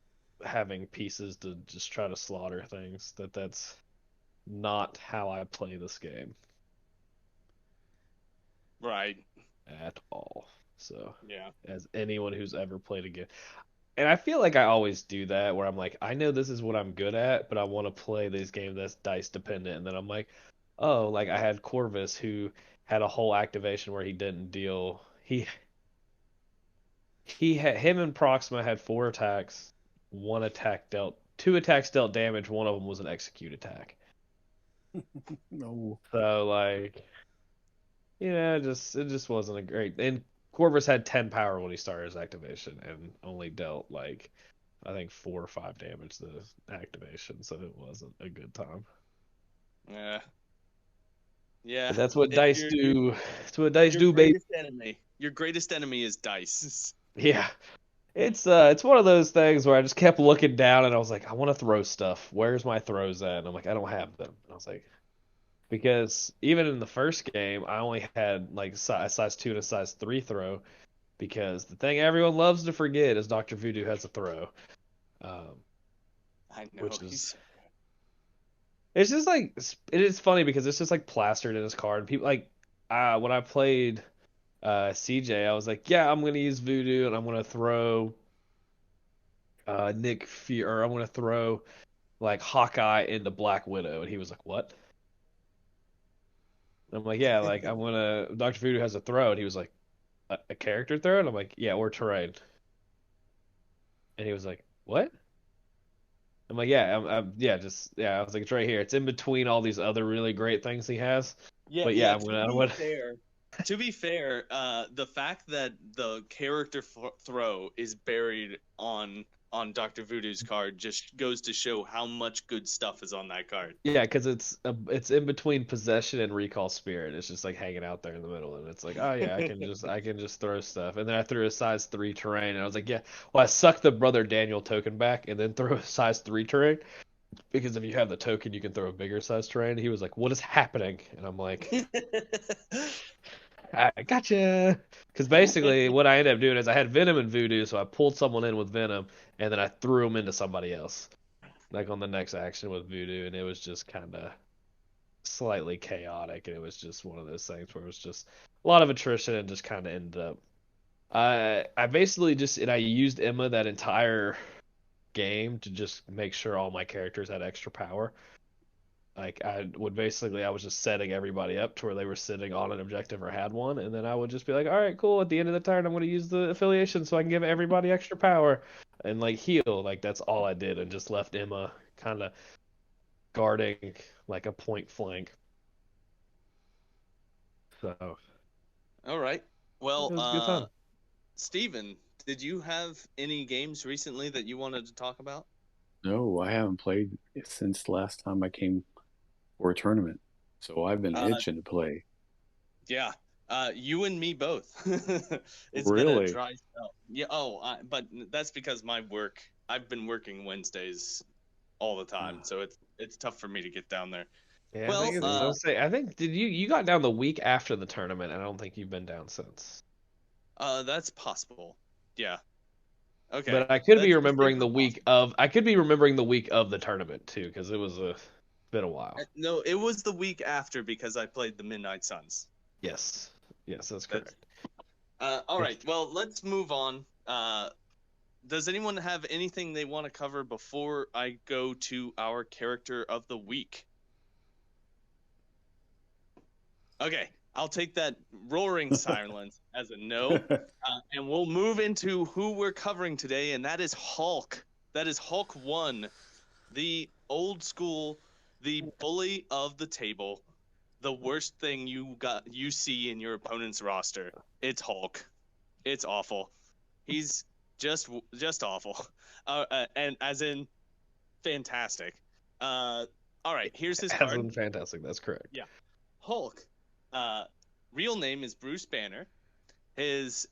having pieces to just try to slaughter things. That's not how I play this game. Right. At all. So, yeah. As anyone who's ever played a game. And I feel like I always do that where I'm like, I know this is what I'm good at, but I want to play this game that's dice dependent. And then I'm like, oh, like I had Corvus who had a whole activation where he didn't deal. Him and Proxima had 4 attacks. 2 attacks dealt damage. One of them was an execute attack. No. So like, it just wasn't a great. And Corvus had 10 power when he started his activation and only dealt like I think 4 or 5 damage to the activation, so it wasn't a good time. Yeah. Yeah. But that's what dice do. That's what dice do, baby. Your greatest enemy is dice. Yeah. It's one of those things where I just kept looking down and I was like, I want to throw stuff. Where's my throws at? And I'm like, I don't have them. And I was like, because even in the first game, I only had like a size 2 and a size 3 throw, because the thing everyone loves to forget is Dr. Voodoo has a throw, um, I know which is he's. it's just like it is funny because it's just like plastered in his card. And people like when I played CJ, I was like, yeah, I'm gonna use Voodoo and I'm gonna throw Nick Fury, or I'm gonna throw like Hawkeye into Black Widow, and he was like, what? And I'm like, yeah, like I'm gonna Dr. Voodoo has a throw, and he was like, a character throw, and I'm like, yeah, or terrain, and he was like, what? I'm like, yeah, yeah, just yeah. I was like, it's right here. It's in between all these other really great things he has. Yeah, But yeah, yeah. I'm To gonna, be fair, the fact that the character throw is buried on Doctor Voodoo's card just goes to show how much good stuff is on that card. yeah, because it's in between possession and recall spirit. It's just like hanging out there in the middle, and it's like, oh yeah, I can just throw stuff. And then I threw a size 3 terrain, and I was like, yeah, well, I sucked the Brother Daniel token back, and then threw a size 3 terrain, because if you have the token, you can throw a bigger size terrain. He was like, what is happening? And I'm like, I gotcha. Because basically, what I ended up doing is I had Venom and Voodoo, so I pulled someone in with Venom, and then I threw him into somebody else, like on the next action with Voodoo, and it was just kind of slightly chaotic, and it was just one of those things where it was just a lot of attrition and just kind of ended up. I basically just and I used Emma that entire game to just make sure all my characters had extra power. Like I was just setting everybody up to where they were sitting on an objective or had one, and then I would just be like, all right, cool. At the end of the turn, I'm going to use the affiliation so I can give everybody extra power and like heal. Like that's all I did, and just left Emma kind of guarding like a point flank. So All right. it Well, was a good time. Steven, did you have any games recently that you wanted to talk about? No, I haven't played since the last time I came for a tournament. So I've been Uh, itching to play. yeah. You and me both. It's been a Really? dry spell. Yeah. Oh, but that's because my work. I've been working Wednesdays all the time, so it's tough for me to get down there. Yeah, I think Well, it's. I'll say. I think did you got down the week after the tournament? And I don't think you've been down since. that's possible. Yeah. Okay. But I could be That's remembering distinctly the week possible. of. I could be remembering the week of the tournament too, because it was been a while. No, it was the week after because I played the Midnight Suns. Yes, yes, that's That's correct. all right. Well, let's move on. Does anyone have anything they want to cover before I go to our character of the week? Okay, I'll take that roaring silence as a no, and we'll move into who we're covering today, and that is Hulk. That is Hulk 1, the old school, the bully of the table, the worst thing you see in your opponent's roster. It's Hulk. It's awful. He's just awful, and as in fantastic. All right, here's his As card. in fantastic. That's correct. Yeah, Hulk. Uh, real name is Bruce Banner. His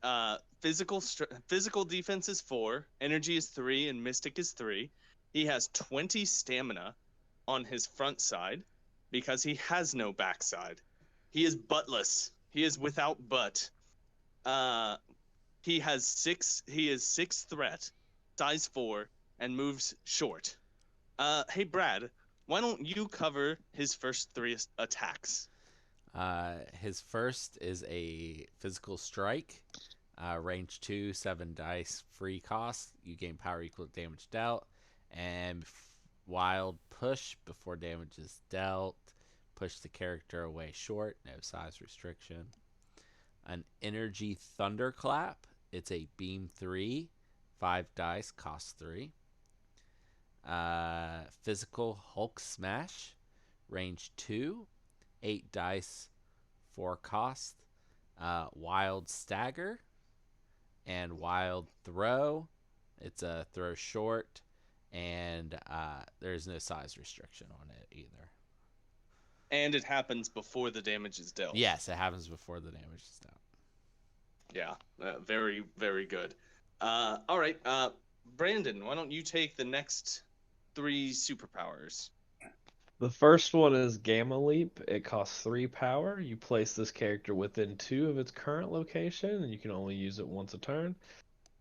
physical defense is 4, energy is 3, and mystic is 3. He has 20 stamina on his front side because he has no backside. He is buttless. He is without butt. Uh, he has 6. He is 6 threat, size 4, and moves short. Hey Brad, why don't you cover his first 3 attacks? His first is a physical strike. Range 2, 7 dice, free cost. You gain power equal to damage dealt. And wild push before damage is dealt. Push the character away short, no size restriction. An energy thunderclap. It's a beam 3, 5 dice, cost 3. Physical Hulk smash. Range 2, 8 dice, 4 cost. Wild stagger and wild throw. It's a throw short, and there's no size restriction on it either. And it happens before the damage is dealt. Yes, it happens before the damage is dealt. Yeah, very, very good. All right, Brandon, why don't you take the next 3 superpowers? The first one is Gamma Leap. It costs 3 power. You place this character within 2 of its current location, and you can only use it once a turn.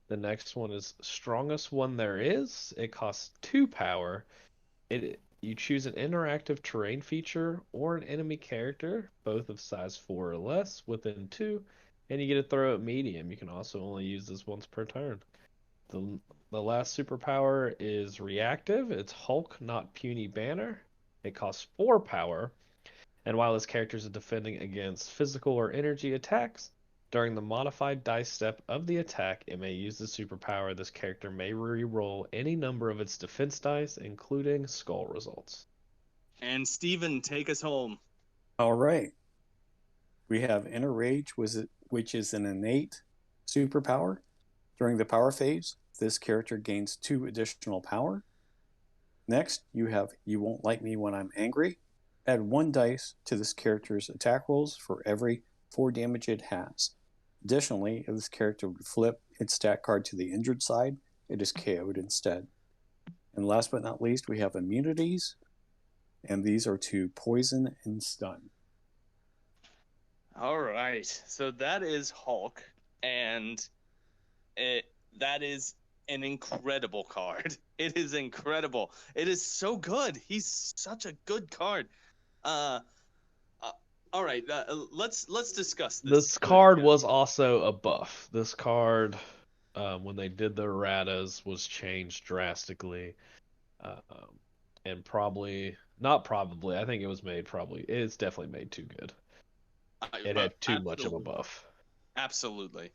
The next one is Strongest One There Is. It costs 2 power. You choose an interactive terrain feature or an enemy character, both of size 4 or less, within 2, and you get to throw at medium. You can also only use this once per turn. The, the last superpower is reactive. It's Hulk, not Puny Banner. It costs 4 power, and while this character is defending against physical or energy attacks, during the modified dice step of the attack, it may use the superpower. This character may re-roll any number of its defense dice, including skull results. And Steven, take us home. All right. We have Inner Rage, which is an innate superpower. During the power phase, this character gains 2 additional power. Next, you have You Won't Like Me When I'm Angry. Add 1 dice to this character's attack rolls for every 4 damage it has. Additionally, if this character would flip its stat card to the injured side, it is KO'd instead. And last but not least, we have immunities, and these are to poison and stun. All right. So that is Hulk, and that is an incredible card. It is incredible. It is so good. He's such a good card. All right. Let's discuss this. This card was also a buff. This card, when they did the erratas, was changed drastically, and I think it was made it's definitely made too good. It had too much of a buff. Absolutely.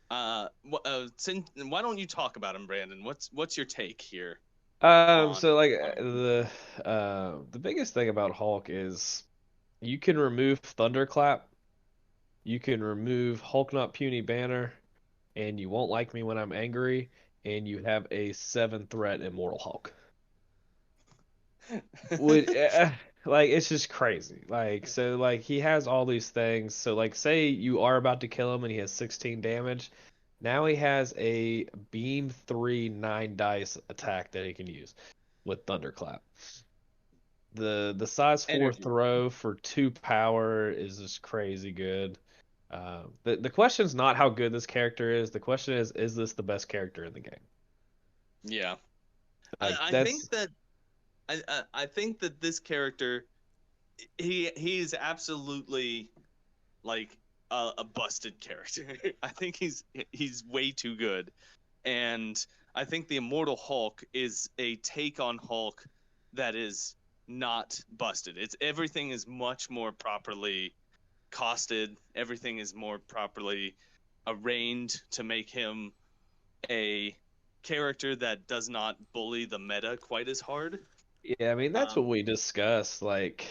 Why don't you talk about him, Brandon? What's your take here? So like the biggest thing about Hulk is you can remove Thunderclap, you can remove Hulk Not Puny Banner, and You Won't Like Me When I'm Angry, and you have a 7-threat Immortal Hulk. Like it's just crazy. Like he has all these things. So like say you are about to kill him and he has 16 damage. Now he has a beam 3 9 dice attack that he can use with Thunderclap. The size 4 Energy. throw for 2 power is just crazy good. The question's not how good this character is. The question is this the best character in the game? Yeah. Like, I think that this character, he's absolutely like a busted character. I think he's way too good, and I think the Immortal Hulk is a take on Hulk that is not busted. Everything is much more properly costed. Everything is more properly arranged to make him a character that does not bully the meta quite as hard. Yeah, I mean that's what we discussed. Like,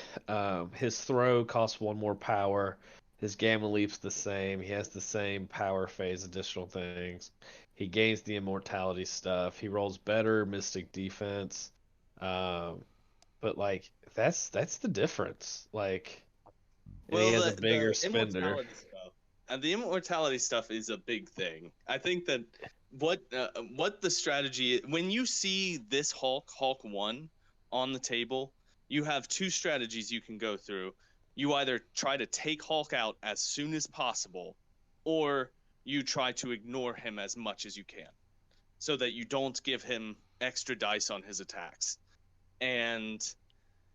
his throw costs 1 more power. His Gamma Leap's the same. He has the same power phase additional things. He gains the immortality stuff. He rolls better Mystic defense. But like that's the difference. Like, and he has a bigger spender. Immortality stuff, and the immortality stuff is a big thing. I think that what the strategy is, when you see this Hulk 1 on the table, you have 2 strategies you can go through. You either try to take Hulk out as soon as possible, or you try to ignore him as much as you can, so that you don't give him extra dice on his attacks. And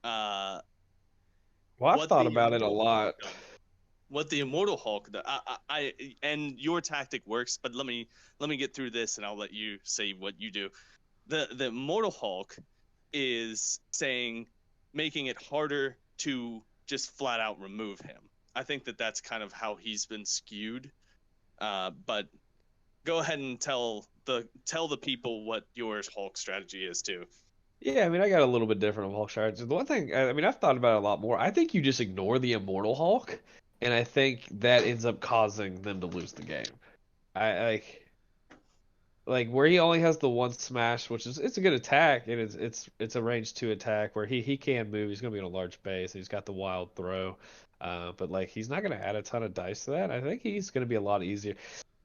well, I've thought about it a lot. What the Immortal Hulk, I and your tactic works, but let me get through this, and I'll let you say what you do. The Immortal Hulk is making it harder to just flat out remove him. I think that that's kind of how he's been skewed. But go ahead and tell the people what your Hulk strategy is too. Yeah, I mean, I got a little bit different of Hulk strategy. The one thing, I mean, I've thought about it a lot more. I think you just ignore the Immortal Hulk, and I think that ends up causing them to lose the game. I like where he only has the 1 smash, which is it's a good attack, and it's a range 2 attack where he can move. He's gonna be on a large base. He's got the wild throw, but like he's not gonna add a ton of dice to that. I think he's gonna be a lot easier.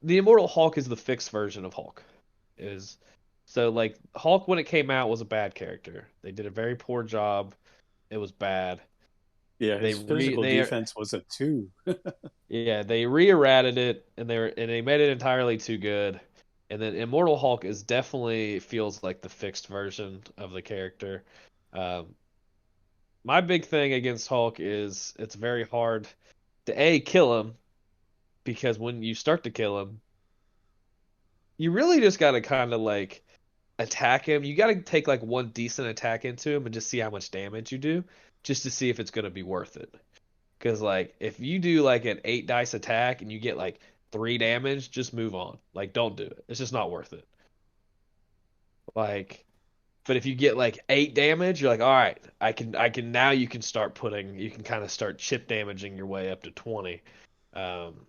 The Immortal Hulk is the fixed version of Hulk. So like Hulk when it came out was a bad character. They did a very poor job it was bad. Yeah, They his physical they defense was a 2. Yeah, they re-errated it and they made it entirely too good. And then Immortal Hulk is definitely feels like the fixed version of the character. Um, my big thing against Hulk is it's very hard to kill him because when you start to kill him, you really just got to kind of like attack him. You got to take like one decent attack into him and just see how much damage you do, just to see if it's going to be worth it. Because like if you do like an 8 dice attack and you get like 3 damage, just move on. Like don't do it. It's just not worth it. Like, but if you get like 8 damage, you're like, all right, I can now you can start putting you can kind of start chip damaging your way up to 20. Um,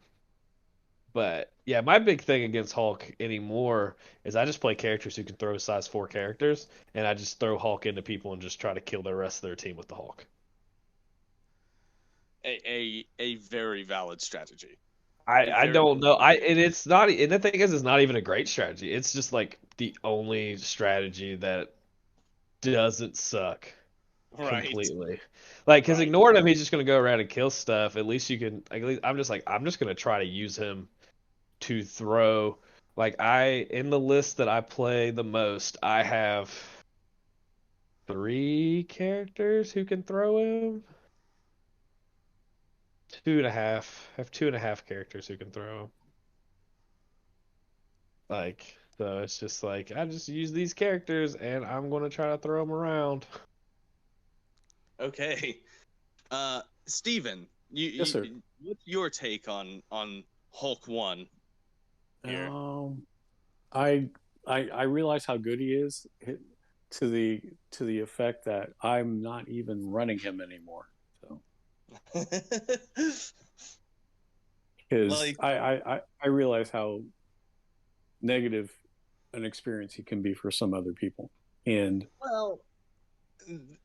but yeah, my big thing against Hulk anymore is I just play characters who can throw size 4 characters, and I just throw Hulk into people and just try to kill the rest of their team with the Hulk. A very valid strategy. I don't know. And it's not and the thing is it's not even a great strategy. It's just like the only strategy that doesn't suck Right. completely. Like because Right. ignoring him, he's just gonna go around and kill stuff. At least you can. At least I'm just gonna try to use him to throw. Like in the list that I play the most, I have 3 characters who can throw him. 2.5. I have 2.5 characters who can throw him. Like, so it's just like I just use these characters and I'm gonna try to throw them around. Okay. Steven, Yes, sir. what's your take on Hulk 1 here? Um, I I realize how good he is to the effect that I'm not even running him anymore. So because Like, I realize how negative an experience he can be for some other people. And well,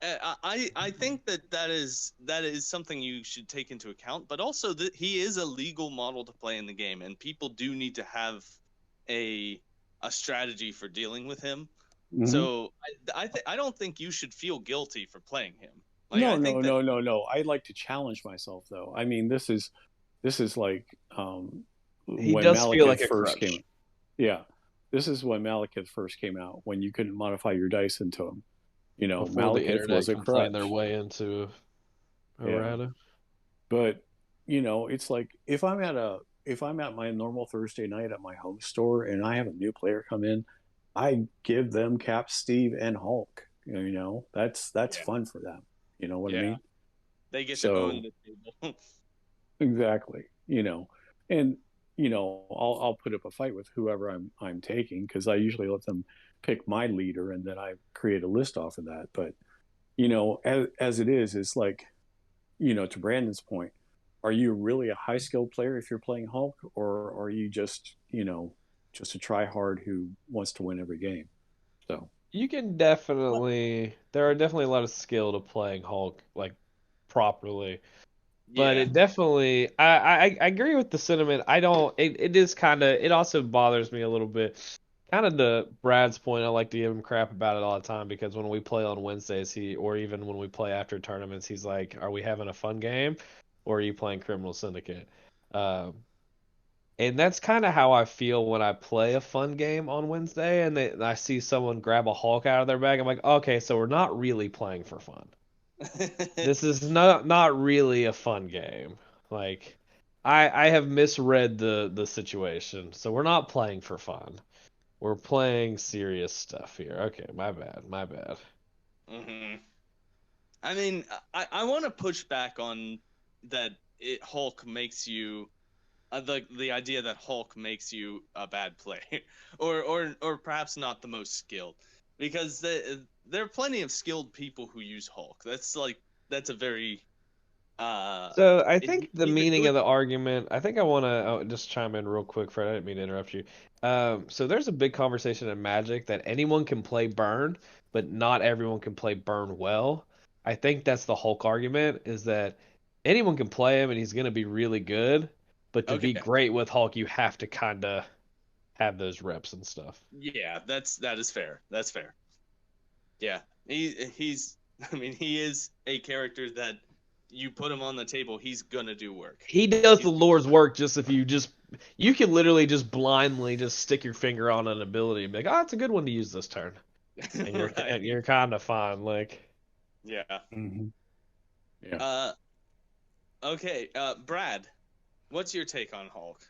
I think that is something you should take into account, but also that he is a legal model to play in the game, and people do need to have a a strategy for dealing with him. mhm. So I don't think you should feel guilty for playing him. Like No, I no, think that no, no, no. I like to challenge myself though. I mean, this is like He when does feel like Malekith a first crutch. came. Yeah, this is when Malekith first came out, when you couldn't modify your dice into him. Before the Malekith was internet a complained their crutch. way into Yeah, errata. but it's like if I'm at my normal Thursday night at my home store and I have a new player come in, I give them Cap, Steve, and Hulk. That's yeah, fun for them. You know what I yeah, mean? they get to own So the table. exactly, and I'll put up a fight with whoever I'm taking because I usually let them pick my leader and then I create a list off of that. But as it is, it's like to Brandon's point, are you really a high skilled player if you're playing Hulk, or are you just a try hard who wants to win every game? So You can definitely there are definitely a lot of skill to playing Hulk like properly. But Yeah. it definitely I agree with the sentiment. I don't it is kinda it also bothers me a little bit. Kind of to Brad's point, I like to give him crap about it all the time because when we play on Wednesdays, or even when we play after tournaments, he's like, "Are we having a fun game, or are you playing Criminal Syndicate?" Um, and that's kind of how I feel when I play a fun game on Wednesday, and I see someone grab a Hulk out of their bag. I'm like, "Okay, so we're not really playing for fun. This is not really a fun game. Like, I have misread the situation, so we're not playing for fun." We're playing serious stuff here. Okay, my bad, my bad. hmm I mean, I want to push back on that. Hulk makes you the idea that Hulk makes you a bad player, or perhaps not the most skilled, because there are plenty of skilled people who use Hulk. That's a very So I it, think the he's a meaning good of the argument, I think I want to just chime in real quick, Fred. I didn't mean to interrupt you. So there's a big conversation in Magic that anyone can play Burn, but not everyone can play Burn well. I think that's the Hulk argument, is that anyone can play him and he's going to be really good, but to be okay. great with Hulk, you have to kind of have those reps and stuff. Yeah, that is fair. That's fair. Yeah, he's. I mean, he is a character that you put him on the table, he's gonna do work. He does the Lord's work. You can literally just blindly just stick your finger on an ability and be like, oh, it's a good one to use this turn, and Right. you're kind of fine. Like, Yeah. Mm-hmm. Yeah. Okay. Brad, what's your take on Hulk?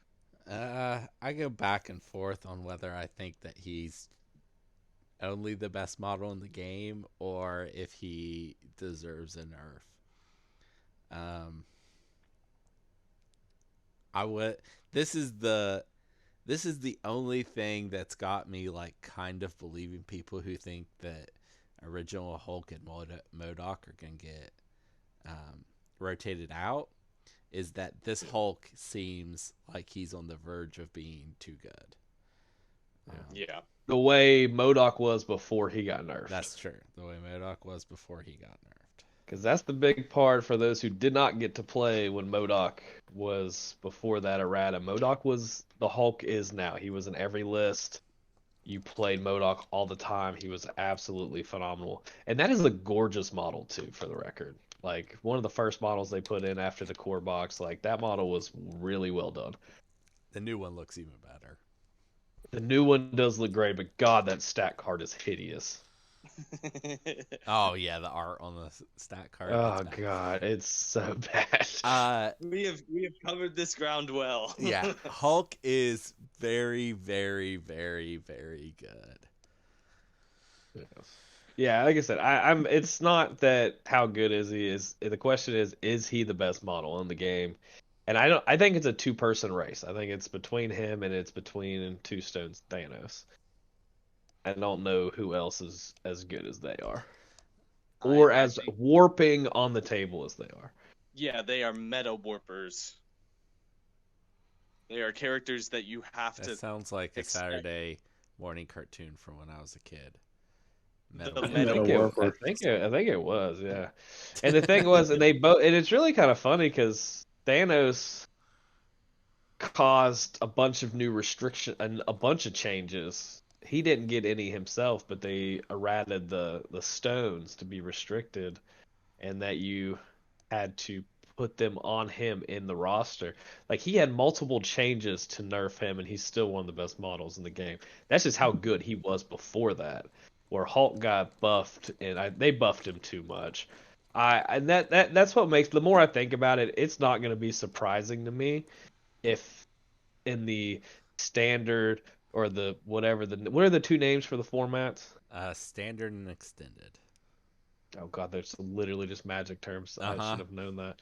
I go back and forth on whether I think that he's only the best model in the game or if he deserves a nerf. Um, I would. This is the this is the only thing that's got me like kind of believing people who think that original Hulk and MODOK are gonna get rotated out. Is that this Hulk seems like he's on the verge of being too good. Yeah. the way MODOK was before he got nerfed. That's true. The way MODOK was before he got nerfed. Because that's the big part for those who did not get to play when MODOK was before that errata. MODOK was the Hulk is now. He was in every list. You played MODOK all the time. He was absolutely phenomenal. And that is a gorgeous model too, for the record. Like one of the first models they put in after the core box, like that model was really well done. The new one looks even better. The new one does look great, but God, that stat card is hideous. Oh yeah, the art on the stat card. Oh God, it's so bad. we have covered this ground well. Yeah, Hulk is very, very, very, very good. Yeah, like I said, I'm. It's not that how good is he is. The question is he the best model in the game? And I don't. I think it's a two-person race. I think it's between him and it's between Two Stones Thanos. I don't know who else is as good as they are, or I as think, warping on the table as they are. yeah, they are meta warpers. They are characters that you have That to sounds like a expect. Saturday morning cartoon from when I was a kid. The Metal Meta I Warper. think it was, yeah. And the thing was, and they both, and it's really kind of funny because Thanos caused a bunch of new restriction and a bunch of changes. He didn't get any himself, but they errated the stones to be restricted, and that you had to put them on him in the roster. Like he had multiple changes to nerf him, and he's still one of the best models in the game. That's just how good he was before that. Where Hulk got buffed, and they buffed him too much. And that's what makes. The more I think about it, it's not going to be surprising to me if in the standard or the whatever what are the two names for the formats? Standard and extended. Oh God, there's literally just magic terms. I Uh-huh. should have known that.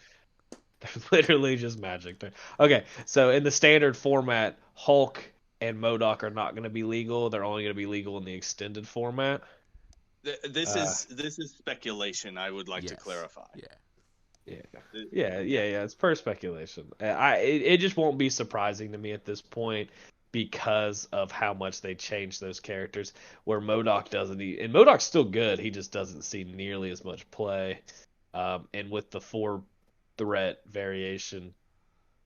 They're literally just magic terms. Okay, so in the standard format, Hulk and MODOK are not going to be legal. They're only going to be legal in the extended format. This is speculation. I would like to Yes. clarify. Yeah. Yeah. It's pure speculation. It just won't be surprising to me at this point because of how much they changed those characters. Where MODOK doesn't, and MODOK's still good. He just doesn't see nearly as much play. And with the 4-threat variation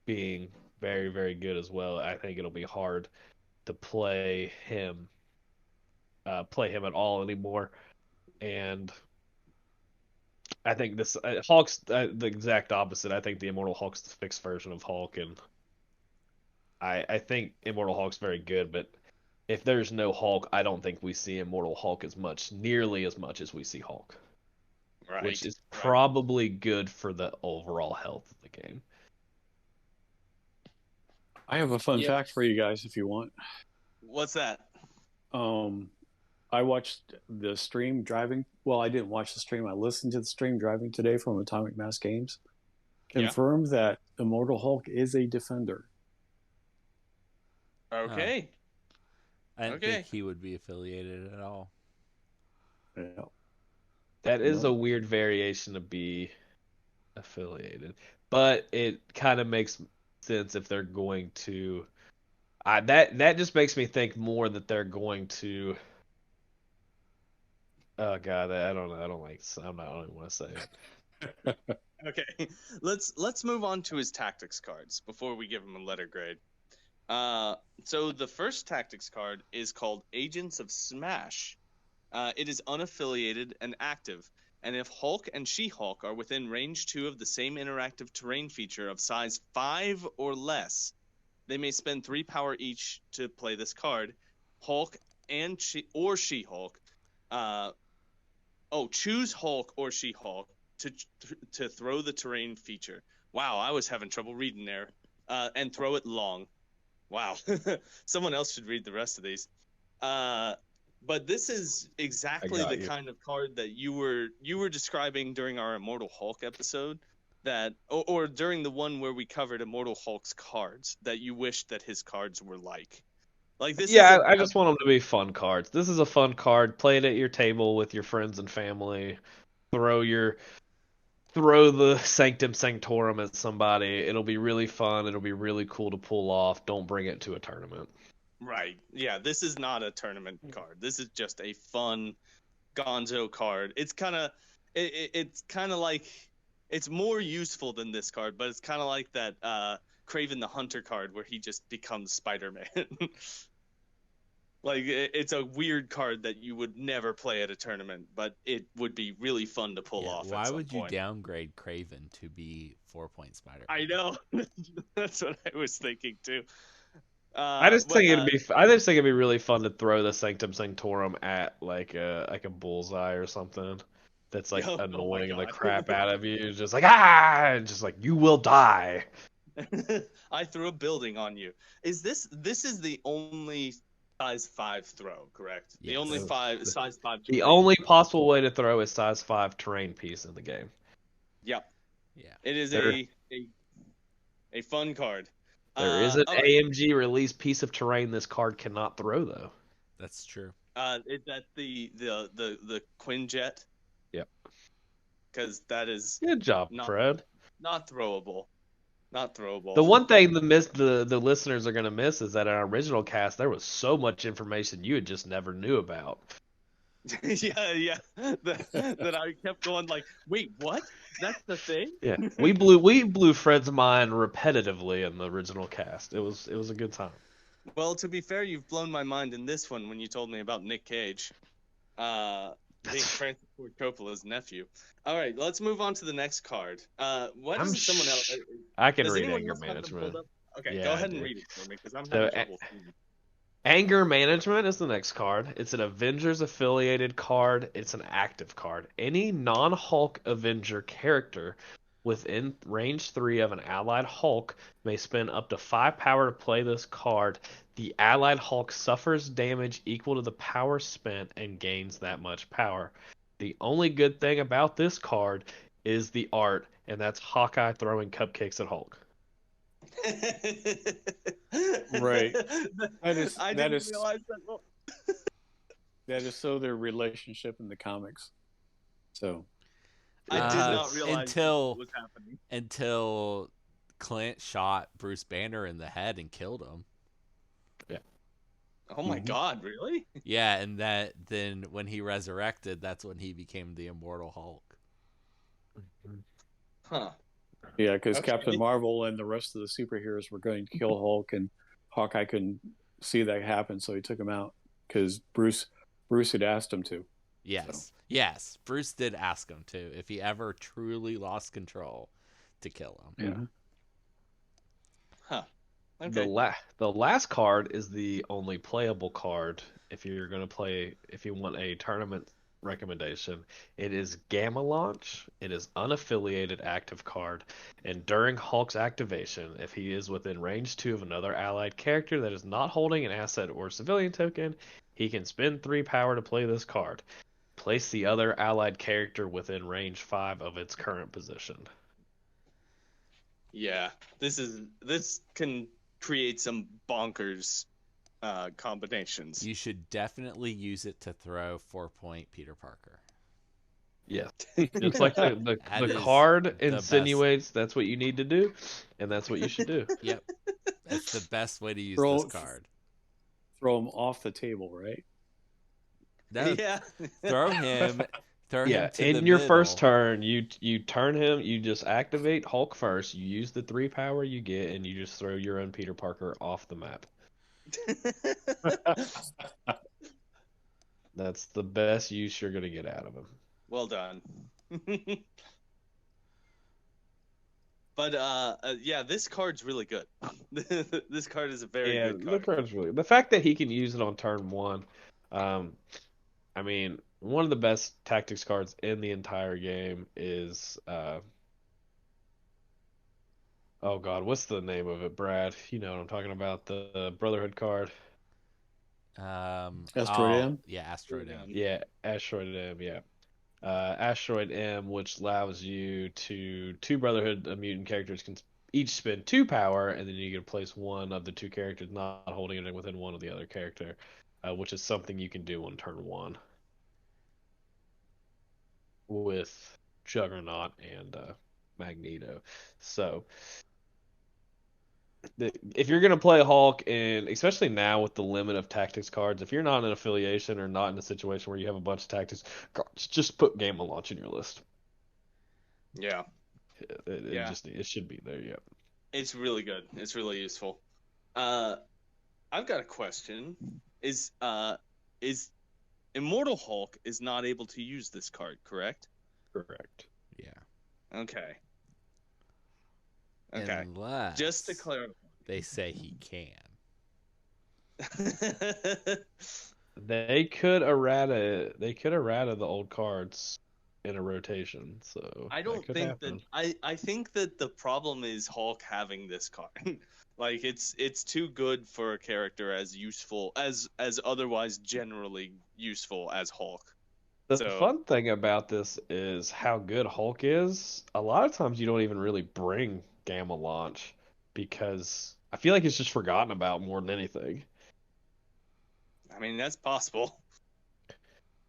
being very, very good as well, I think it'll be hard to play him at all anymore. And I think this Hulk's the exact opposite. I think the Immortal Hulk's the fixed version of Hulk, and I think Immortal Hulk's very good. But if there's no Hulk, I don't think we see Immortal Hulk nearly as much as we see Hulk, Right. which is right. probably good for the overall health of the game. I have a fun Yeah. fact for you guys if you want. What's that? I watched the stream driving. Well, I didn't watch the stream. I listened to the stream driving today from Atomic Mass Games. Yeah. Confirmed that Immortal Hulk is a defender. Okay. I didn't Okay. think he would be affiliated at all. Yeah. That is No. a weird variation to be affiliated, but it kind of makes sense if they're going to. That just makes me think more that they're going to. Oh God, I don't know. I don't like. I don't even want to say it. Okay. Let's move on to his tactics cards before we give him a letter grade. So the first tactics card is called Agents of Smash. It is unaffiliated and active. and if Hulk and She-Hulk are within range 2 of the same interactive terrain feature of size 5 or less, they may spend 3 power each to play this card. Hulk and She-Hulk. Choose Hulk or She-Hulk to throw the terrain feature. Wow, I was having trouble reading there. And throw it long. Wow. Someone else should read the rest of these. But this is exactly the kind of card that you were describing during our Immortal Hulk episode, that or during the one where we covered Immortal Hulk's cards, that you wished that his cards were like. Like this. Yeah, I just want them to be fun cards. This is a fun card. Play it at your table with your friends and family. Throw the Sanctum Sanctorum at somebody. It'll be really fun. It'll be really cool to pull off. Don't bring it to a tournament. Right. Yeah, this is not a tournament card. This is just a fun gonzo card. It's kind of like, it's more useful than this card, but it's kind of like that Kraven the Hunter card where he just becomes Spider-Man. Like, it's a weird card that you would never play at a tournament, but it would be really fun to pull off. Why at some would point. you downgrade Kraven to be 4-point Spider-Man? I know. That's what I was thinking too. I just think it'd be really fun to throw the Sanctum Sanctorum at like a bullseye or something. That's like annoying the crap out of you. Just like just like you will die. I threw a building on you. This is the only size 5 throw, correct? Yes. The only size 5. The only possible way to throw a size 5 terrain piece in the game. Yep. Yeah. It is a fun card. There is an AMG release piece of terrain this card cannot throw though. That's true. Is that the Quinjet? Yep. Because that is Good job, Fred. Not throwable. Not throwable. The one thing the listeners are gonna miss is that in our original cast there was so much information you had just never knew about. yeah. That I kept going like, wait, what? That's the thing? Yeah, we blew Fred's mind repetitively in the original cast. It was a good time. Well, to be fair, you've blown my mind in this one when you told me about Nick Cage, being Francis Ford Coppola's nephew. All right, let's move on to the next card. What is someone else? I can read Anger Management. Okay, yeah, go ahead and read it for me because I'm having trouble seeing it. Anger Management is the next card. It's an Avengers affiliated card. It's an active card. Any non-Hulk Avenger character within range 3 of an allied Hulk may spend up to 5 power to play this card. The allied Hulk suffers damage equal to the power spent and gains that much power. The only good thing about this card is the art, and that's Hawkeye throwing cupcakes at Hulk. Right. I didn't realize that. That is so their relationship in the comics. So I did not realize what was happening until Clint shot Bruce Banner in the head and killed him. Yeah. Oh my God! Really? Yeah, and then when he resurrected, that's when he became the Immortal Hulk. Huh. yeah, because Captain Marvel and the rest of the superheroes were going to kill Hulk, and Hawkeye couldn't see that happen, so he took him out because Bruce had asked him to. Yes, Bruce did ask him to, if he ever truly lost control, to kill him. Yeah. Huh. Okay. The last card is the only playable card if you want a tournament recommendation. It is Gamma Launch. It is unaffiliated active card, and during Hulk's activation, if he is within range 2 of another allied character that is not holding an asset or civilian token, he can spend 3 power to play this card. Place the other allied character within range 5 of its current position. Yeah, this can create some bonkers combinations. You should definitely use it to throw 4-point Peter Parker. Yeah, it's like the card insinuates that's what you need to do, and that's what you should do. Yep, that's the best way to use this card. Throw him off the table, right? No, Yeah. throw him. Throw him to in the your middle. first turn, you turn him. You just activate Hulk first. You use the 3 power you get, and you just throw your own Peter Parker off the map. That's the best use you're gonna get out of him. Well done. But yeah, this card's really good. This card is a very Yeah, good the card. card's really the fact that he can use it on turn one. Um, I mean, one of the best tactics cards in the entire game is oh God, what's the name of it, Brad? You know what I'm talking about, the Brotherhood card. Asteroid M? Yeah, Asteroid M. Yeah, Asteroid M, yeah. Asteroid M, which allows you to two Brotherhood mutant characters can each spend 2 power, and then you can place one of the two characters not holding it within one of the other character, which is something you can do on turn one with Juggernaut and Magneto. So if you're gonna play Hulk, and especially now with the limit of tactics cards, if you're not in an affiliation or not in a situation where you have a bunch of tactics cards, just put Gamma Launch in your list. Yeah, It yeah, just it should be there. Yeah. it's really good. It's really useful. Uh, I've got a question. Is Immortal Hulk is not able to use this card, correct? Correct. Yeah. Okay. Okay. Unless Just to clarify. they say he can. They could errata the old cards in a rotation, so I that don't could think that happen. I think that the problem is Hulk having this card. Like it's too good for a character as useful as otherwise generally useful as Hulk. The So fun thing about this is how good Hulk is. A lot of times you don't even really bring Gamma Launch because I feel like it's just forgotten about more than anything. I mean that's possible.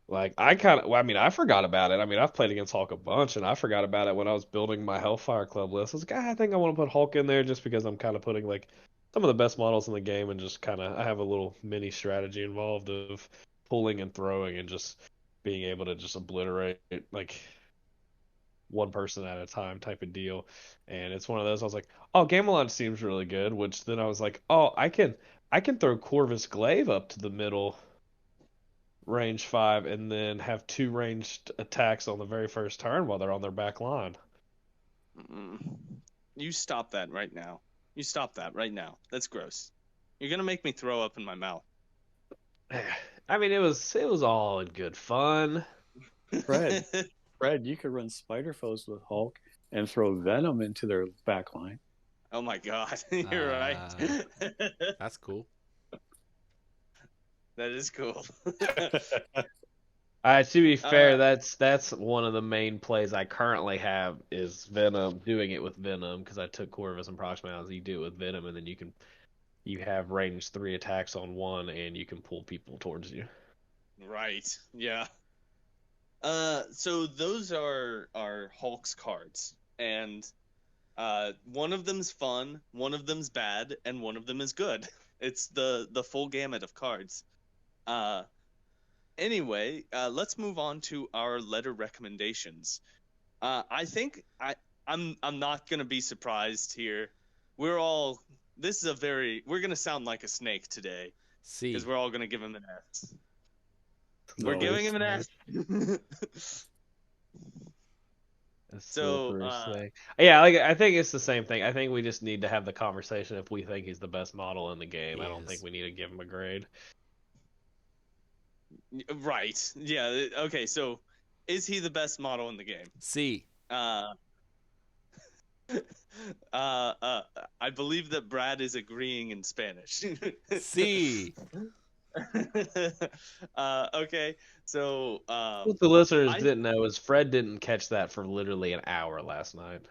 Like I kind of, well, I mean, I forgot about it. I mean, I've played against Hulk a bunch, and I forgot about it when I was building my Hellfire Club list. I was like, I think I want to put Hulk in there just because I'm kind of putting like some of the best models in the game, and just kind of I have a little mini strategy involved of pulling and throwing, and just being able to just obliterate like one person at a time type of deal. And it's one of those I was like, oh, Gamelon seems really good. Which then I was like, oh, I can throw Corvus Glaive up to the middle range 5 and then have 2 ranged attacks on the very first turn while they're on their back line. Mm. You stop that right now. You stop that right now. That's gross. You're gonna make me throw up in my mouth. I mean, it was all in good fun. Fred, you could run Spider Foes with Hulk and throw Venom into their back line. Oh my god, you're right. That's cool. That is cool. To be fair, Uh, that's one of the main plays I currently have is Venom, doing it with Venom because I took Corvus and Proxima. You do it with Venom, and then you have range 3 attacks on one, and you can pull people towards you. right. Yeah. So those are Hulk's cards, and one of them's fun, one of them's bad, and one of them is good. It's the full gamut of cards. Uh, anyway, let's move on to our letter recommendations. I think I'm not gonna be surprised here. This is we're gonna sound like a snake today See, because we're all gonna give him an S. We're No, giving it's him an not. S. A So, slippery snake. Yeah, like I think it's the same thing. I think we just need to have the conversation if we think he's the best model in the game. he I don't think is. we need to give him a grade. right. Yeah. Okay. So, is he the best model in the game? See, Uh, uh, I believe that Brad is agreeing in Spanish. see. Okay. So, What the listeners I didn't know is Fred didn't catch that for literally an hour last night.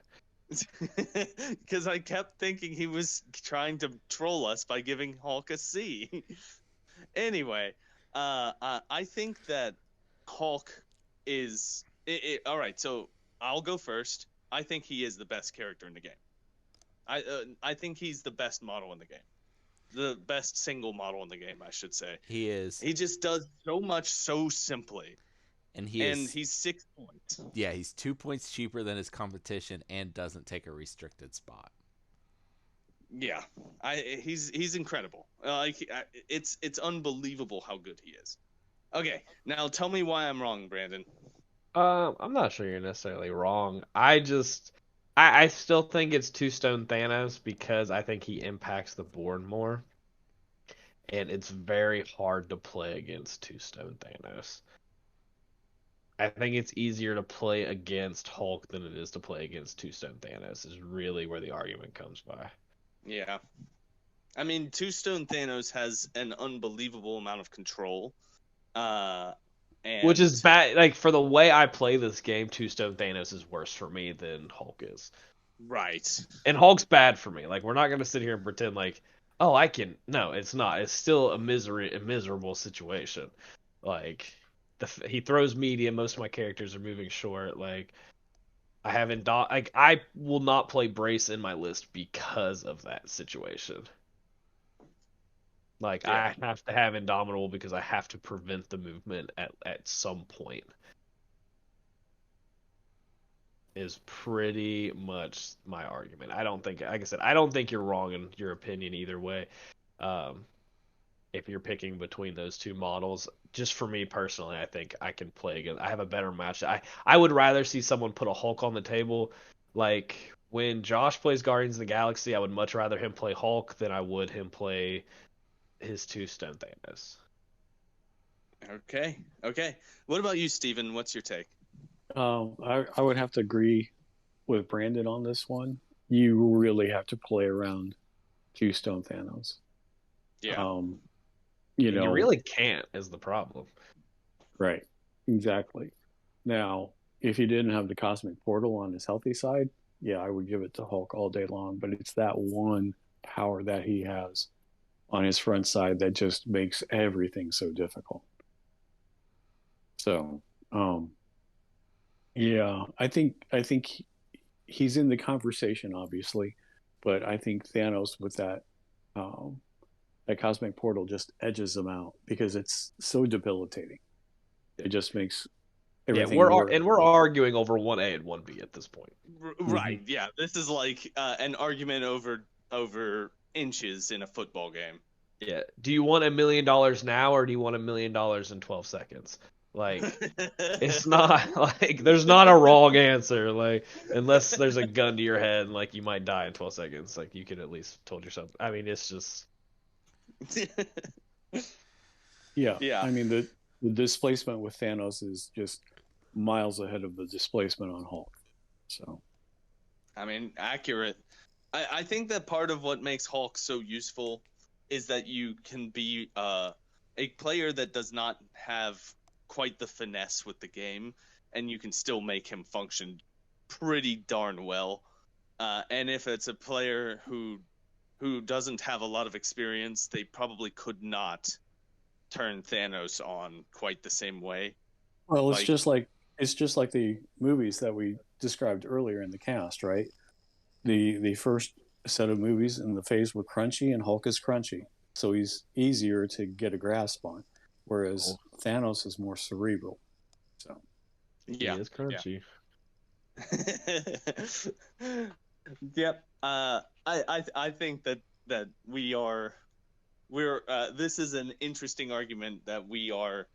because I kept thinking he was trying to troll us by giving Hulk a C. Anyway, I think that Hulk is all right. So I'll go first. I think he is the best character in the game. I think he's the best model in the game, the best single model in the game, I should say. He is, He just does so much so simply, and he and is. he's 6 points. Yeah, he's 2 points cheaper than his competition and doesn't take a restricted spot. Yeah, he's incredible. It's unbelievable how good he is. Okay, now tell me why I'm wrong, Brandon. I'm not sure you're necessarily wrong. I still think it's Two Stone Thanos because I think he impacts the board more, and it's very hard to play against Two Stone Thanos. I think it's easier to play against Hulk than it is to play against Two Stone Thanos, is really where the argument comes by. Yeah. I mean, Two Stone Thanos has an unbelievable amount of control. Which is And bad. Like, for the way I play this game, Two Stone Thanos is worse for me than Hulk is. right. And Hulk's bad for me. Like, we're not gonna sit here and pretend like, oh, I can. No, it's not. It's still a miserable situation. Like, he throws medium. Most of my characters are moving short. Like, I will not play Brace in my list because of that situation. Like, Yeah. I have to have Indomitable because I have to prevent the movement at some point. Is pretty much my argument. I don't think, like I said, I don't think you're wrong in your opinion either way. Um, if you're picking between those two models, just for me personally, I think I can play against. I have a better match. I would rather see someone put a Hulk on the table. Like when Josh plays Guardians of the Galaxy, I would much rather him play Hulk than I would him play his Two Stone Thanos. Okay. Okay. What about you, Steven? What's your take? I would have to agree with Brandon on this one. You really have to play around Two Stone Thanos. Yeah. You know, You really can't is the problem. right? Exactly. Now, if he didn't have the cosmic portal on his healthy side, yeah, I would give it to Hulk all day long. But it's that one power that he has on his front side that just makes everything so difficult. So, yeah, I think he's in the conversation, obviously, but I think Thanos with um, that cosmic portal just edges him out because it's so debilitating. It just makes Yeah, everything worse. we're arguing over 1A and 1B at this point. Right. Yeah. This is like an argument over inches in a football game. Yeah. Do you want $1 million now or do you want $1 million in 12 seconds? Like, it's not like there's not a wrong answer. Like, unless there's a gun to your head and like you might die in 12 seconds. Like, you could at least told yourself. I mean, it's just. Yeah, Yeah. I mean the displacement with Thanos is just miles ahead of the displacement on Hulk. So I mean, accurate. I think that part of what makes Hulk so useful is that you can be a player that does not have quite the finesse with the game, and you can still make him function pretty darn well. And if it's a player who doesn't have a lot of experience, they probably could not turn Thanos on quite the same way. well, Like, it's just like the movies that we described earlier in the cast, right? The first set of movies in the phase were crunchy, and Hulk is crunchy, so he's easier to get a grasp on, whereas Thanos is more cerebral. So yeah, It's crunchy. Yep. I think that we're this is an interesting argument that we are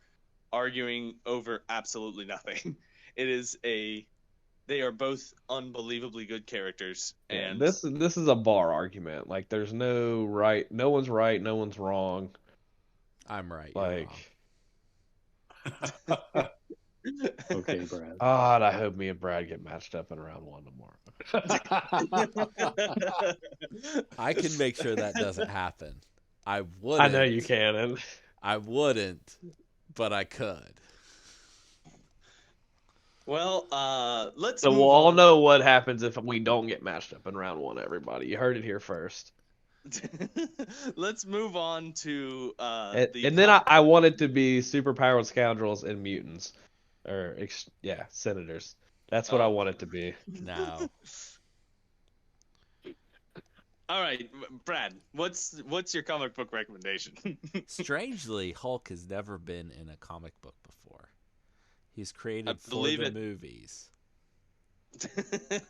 arguing over absolutely nothing. It is they are both unbelievably good characters, Yeah, and this is a bar argument. Like, there's no right, no one's right, no one's wrong. I'm right. You're Like, wrong. okay, Brad. God, I hope me and Brad get matched up in round 1 tomorrow. I can make sure that doesn't happen. I wouldn't. I know you can, and I wouldn't, but I could. well, let's so move we'll all on. know what happens if we don't get matched up in round 1. Everybody, you heard it here first. Let's move on to And then I want it to be superpowered scoundrels and mutants, or senators. That's what I want it to be. No. All right, Brad, what's your comic book recommendation? Strangely, Hulk has never been in a comic book before. He's created for believe the it. movies.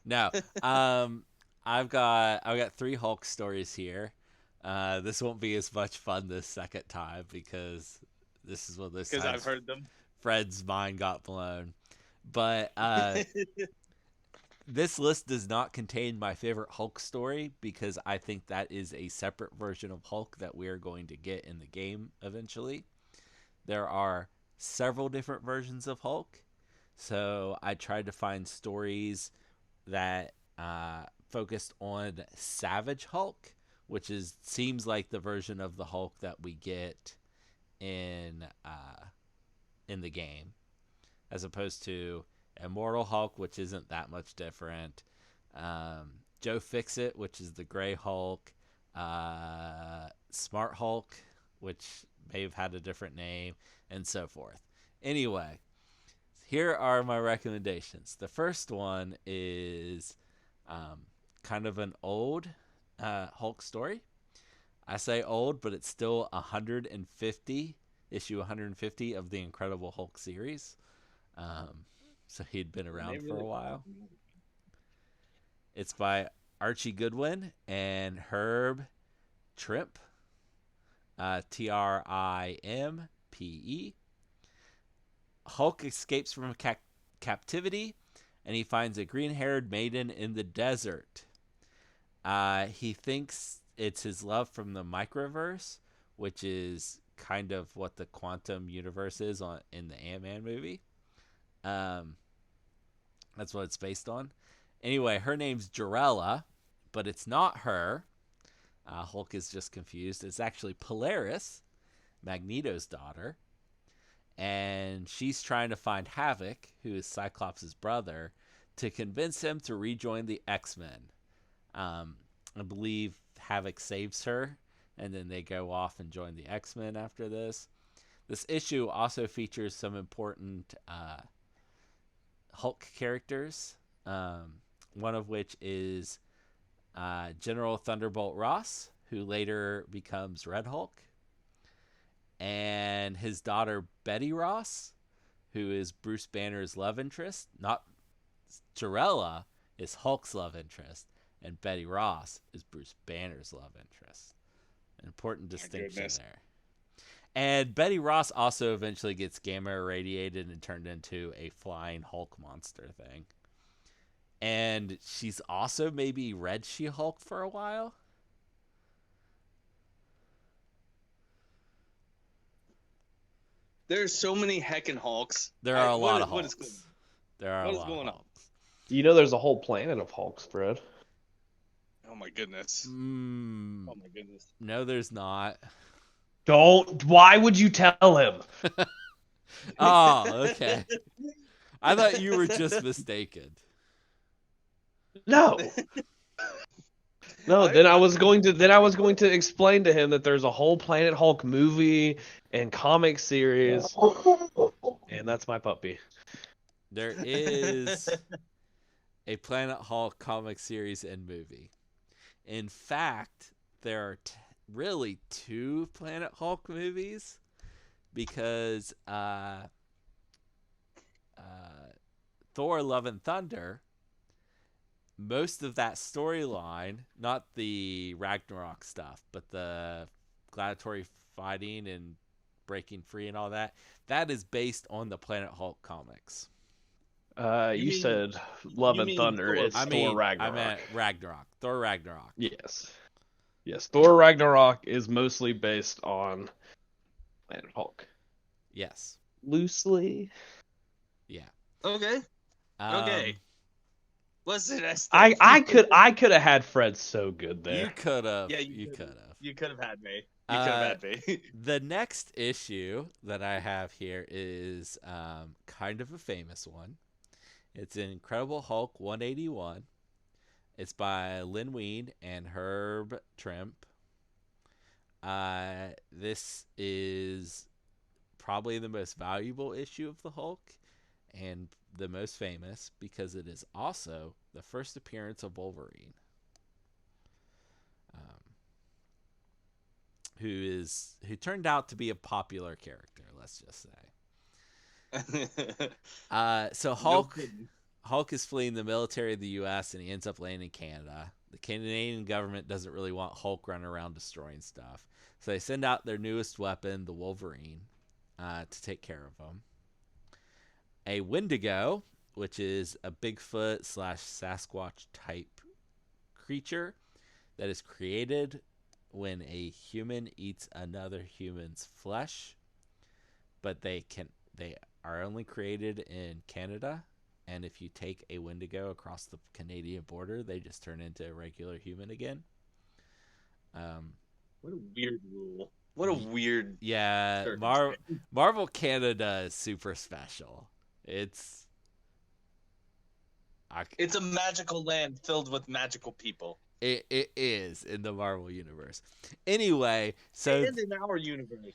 No. I've got 3 Hulk stories here. This won't be as much fun this second time because this is what this Because time I've heard them. Fred's mind got blown. But this list does not contain my favorite Hulk story because I think that is a separate version of Hulk that we are going to get in the game eventually. There are several different versions of Hulk, so I tried to find stories that focused on Savage Hulk, which seems like the version of the Hulk that we get in the game, as opposed to Immortal Hulk, which isn't that much different. Joe Fixit, which is the Gray Hulk. Smart Hulk, which may have had a different name, and so forth. Anyway, here are my recommendations. The first one is kind of an old Hulk story. I say old, but it's still 150, issue 150 of the Incredible Hulk series. So he'd been around for a while. It's by Archie Goodwin and Herb Trimpe. Trimpe. Hulk escapes from captivity, and he finds a green-haired maiden in the desert. He thinks it's his love from the microverse, which is kind of what the quantum universe is in the Ant-Man movie. That's what it's based on. Anyway, her name's Jarella, but it's not her. Hulk is just confused. It's actually Polaris, Magneto's daughter. And she's trying to find Havoc, who is Cyclops' brother, to convince him to rejoin the X-Men. I believe Havoc saves her, and then they go off and join the X-Men after this. This issue also features some important Hulk characters, one of which is General Thunderbolt Ross, who later becomes Red Hulk, and his daughter Betty Ross, who is Bruce Banner's love interest. Not Jarella is Hulk's love interest, and Betty Ross is Bruce Banner's love interest. An important distinction there. And Betty Ross also eventually gets gamma irradiated and turned into a flying Hulk monster thing. And she's also maybe Red She-Hulk for a while. There's so many heckin' Hulks. There are a lot of Hulks. What is going on? What is going on? You know, there's a whole planet of Hulks, Fred. Oh my goodness. Oh my goodness. No, there's not. Don't. Why would you tell him? Oh, okay. I thought you were just mistaken. No. No, then I was going to explain to him that there's a whole Planet Hulk movie and comic series, and that's my puppy. There is a Planet Hulk comic series and movie. In fact, there are really two Planet Hulk movies because Thor: Love and Thunder, most of that storyline, not the Ragnarok stuff, but the gladiatory fighting and breaking free and all that, that is based on the Planet Hulk comics. You said Love and Thunder. It's Thor Ragnarok. I meant Ragnarok. Thor Ragnarok. Yes. Yes, Thor Ragnarok is mostly based on Planet Hulk. Yes. Loosely. Yeah. Okay. Okay. Listen, I could have had Fred so good there. You could have. Yeah, you could have. You could have had me. You could have had me. The next issue that I have here is kind of a famous one. It's Incredible Hulk 181. It's by Lynn Wein and Herb Trimpe. This is probably the most valuable issue of the Hulk and the most famous because it is also the first appearance of Wolverine, who turned out to be a popular character, let's just say. So Hulk is fleeing the military of the U.S. and he ends up landing in Canada. The Canadian government doesn't really want Hulk running around destroying stuff, so they send out their newest weapon, the Wolverine, to take care of him. A Wendigo which is a Bigfoot / Sasquatch type creature that is created when a human eats another human's flesh, but they are only created in Canada, and if you take a Wendigo across the Canadian border, they just turn into a regular human again. What a weird rule. What a weird. Yeah, Marvel Canada is super special. It's a magical land filled with magical people. It is in the Marvel universe. Anyway, so and in our universe,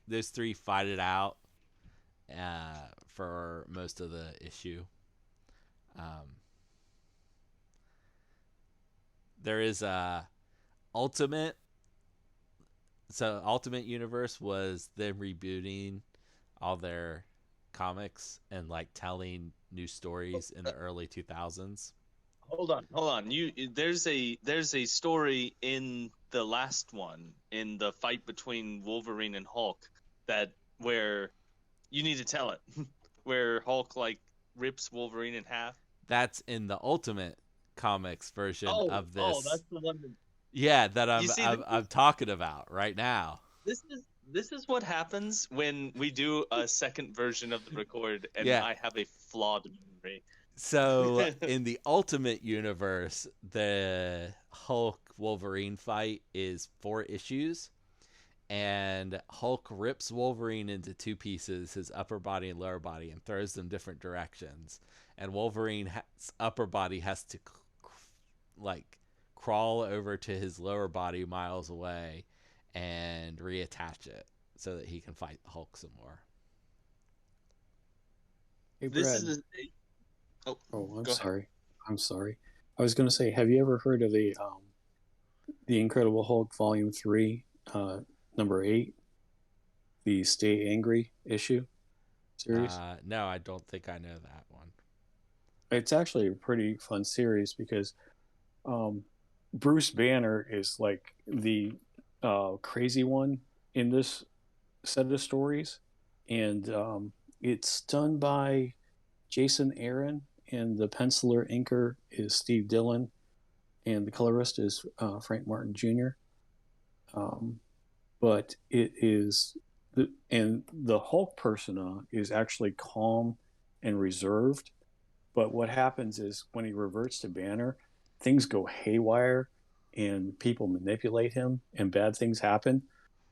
those three fight it out for most of the issue. There is a Ultimate. So Ultimate Universe was them rebooting all their comics and like telling new stories in the early 2000s. Hold on. There's a story in the last one, in the fight between Wolverine and Hulk, where you need to tell it. Where Hulk like rips Wolverine in half. That's in the Ultimate Comics version of this. Oh, that's the one. That I'm talking about right now. This is what happens when we do a second version of the record, and I have a flawed memory. So in the Ultimate Universe, the Hulk Wolverine fight is 4 issues, and Hulk rips Wolverine into 2 pieces, his upper body and lower body, and throws them different directions. And Wolverine's upper body has to like crawl over to his lower body miles away and reattach it so that he can fight Hulk some more. Hey, Brad. I'm sorry. I was going to say, have you ever heard of the Incredible Hulk Volume 3, number 8, the Stay Angry issue series? No, I don't think I know that one. It's actually a pretty fun series because Bruce Banner is like the crazy one in this set of stories, and it's done by Jason Aaron, and the penciler inker is Steve Dillon, and the colorist is Frank Martin Jr. But it is the Hulk persona is actually calm and reserved, but what happens is when he reverts to Banner, things go haywire and people manipulate him and bad things happen.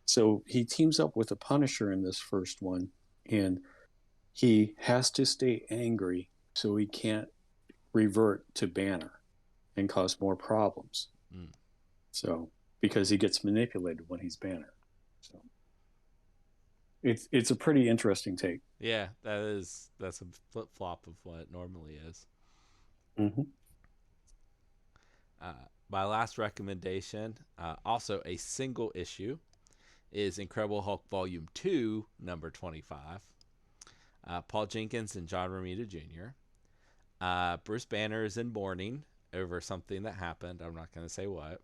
So he teams up with the Punisher in this first one, and he has to stay angry so he can't revert to Banner and cause more problems. So because he gets manipulated when he's Banner. So it's a pretty interesting take. Yeah, that's a flip flop of what it normally is. Mm-hmm. My last recommendation, also a single issue, is Incredible Hulk Volume 2, number 25. Paul Jenkins and John Romita Jr. Bruce Banner is in mourning over something that happened. I'm not going to say what.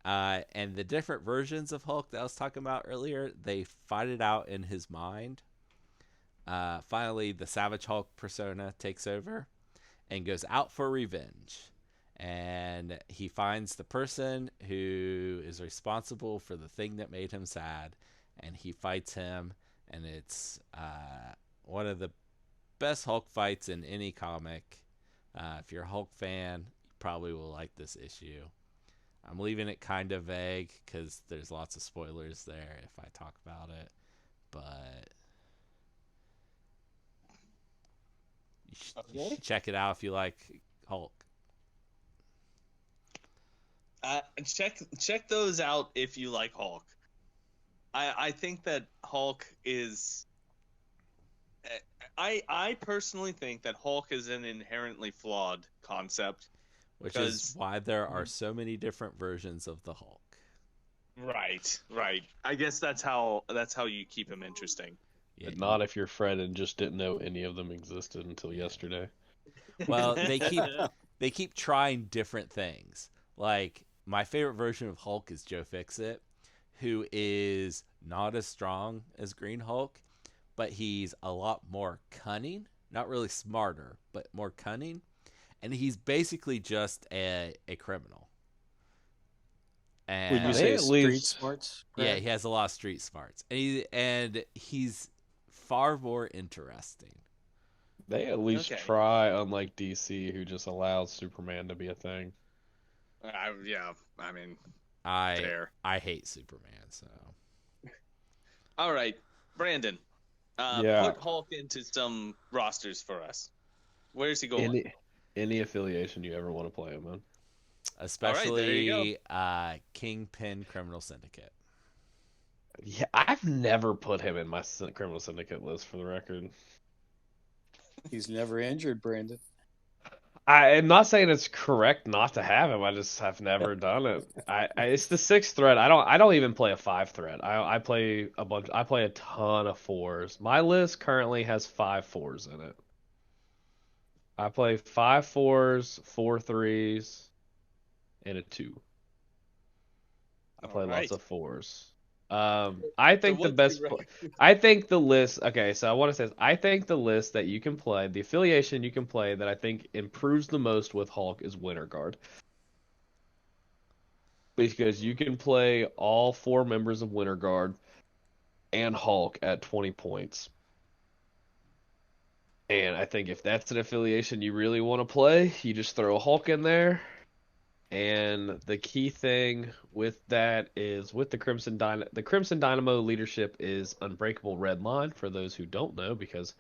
And the different versions of Hulk that I was talking about earlier, they fight it out in his mind. Finally, the Savage Hulk persona takes over and goes out for revenge. And he finds the person who is responsible for the thing that made him sad, and he fights him, and it's one of the best Hulk fights in any comic. If you're a Hulk fan, you probably will like this issue. I'm leaving it kind of vague because there's lots of spoilers there if I talk about it, but you should check it out if you like Hulk. Check those out if you like Hulk. I think that Hulk is. I personally think that Hulk is an inherently flawed concept, which is why there are so many different versions of the Hulk. Right. I guess that's how you keep him interesting. Yeah, but not if you're Fred and just didn't know any of them existed until yesterday. Well, they keep trying different things. Like, my favorite version of Hulk is Joe Fixit, who is not as strong as Green Hulk, but he's a lot more cunning. Not really smarter, but more cunning. And he's basically just a criminal. Would you And They say at street least smarts? yeah, Brad? he has a lot of street smarts. And he's far more interesting. they at least Okay. try, unlike DC, who just allows Superman to be a thing. Yeah, I mean, I fair. I hate Superman, so All right, Brandon, Yeah, put Hulk into some rosters for us. Where's he going? any affiliation you ever want to play him in. All right, there you go. especially Kingpin Criminal Syndicate. Yeah, I've never put him in my criminal syndicate list, for the record. He's never injured, Brandon. I am not saying it's correct not to have him. I just have never done it. It's the sixth threat. I don't even play a five threat. I play a bunch. I play a ton of fours. My list currently has 5 4s in it. I play 5 4s, 4 3s, and a 2. I play All lots right. of fours. I So think the what's best. your I think the list. Okay, so I want to say this. I think the list that you can play, the affiliation you can play that I think improves the most with Hulk is Winter Guard, because you can play all 4 members of Winter Guard and Hulk at 20 points. And I think if that's an affiliation you really want to play, you just throw a Hulk in there. And the key thing with that is with the Crimson Dynamo leadership is Unbreakable Red Line, for those who don't know, because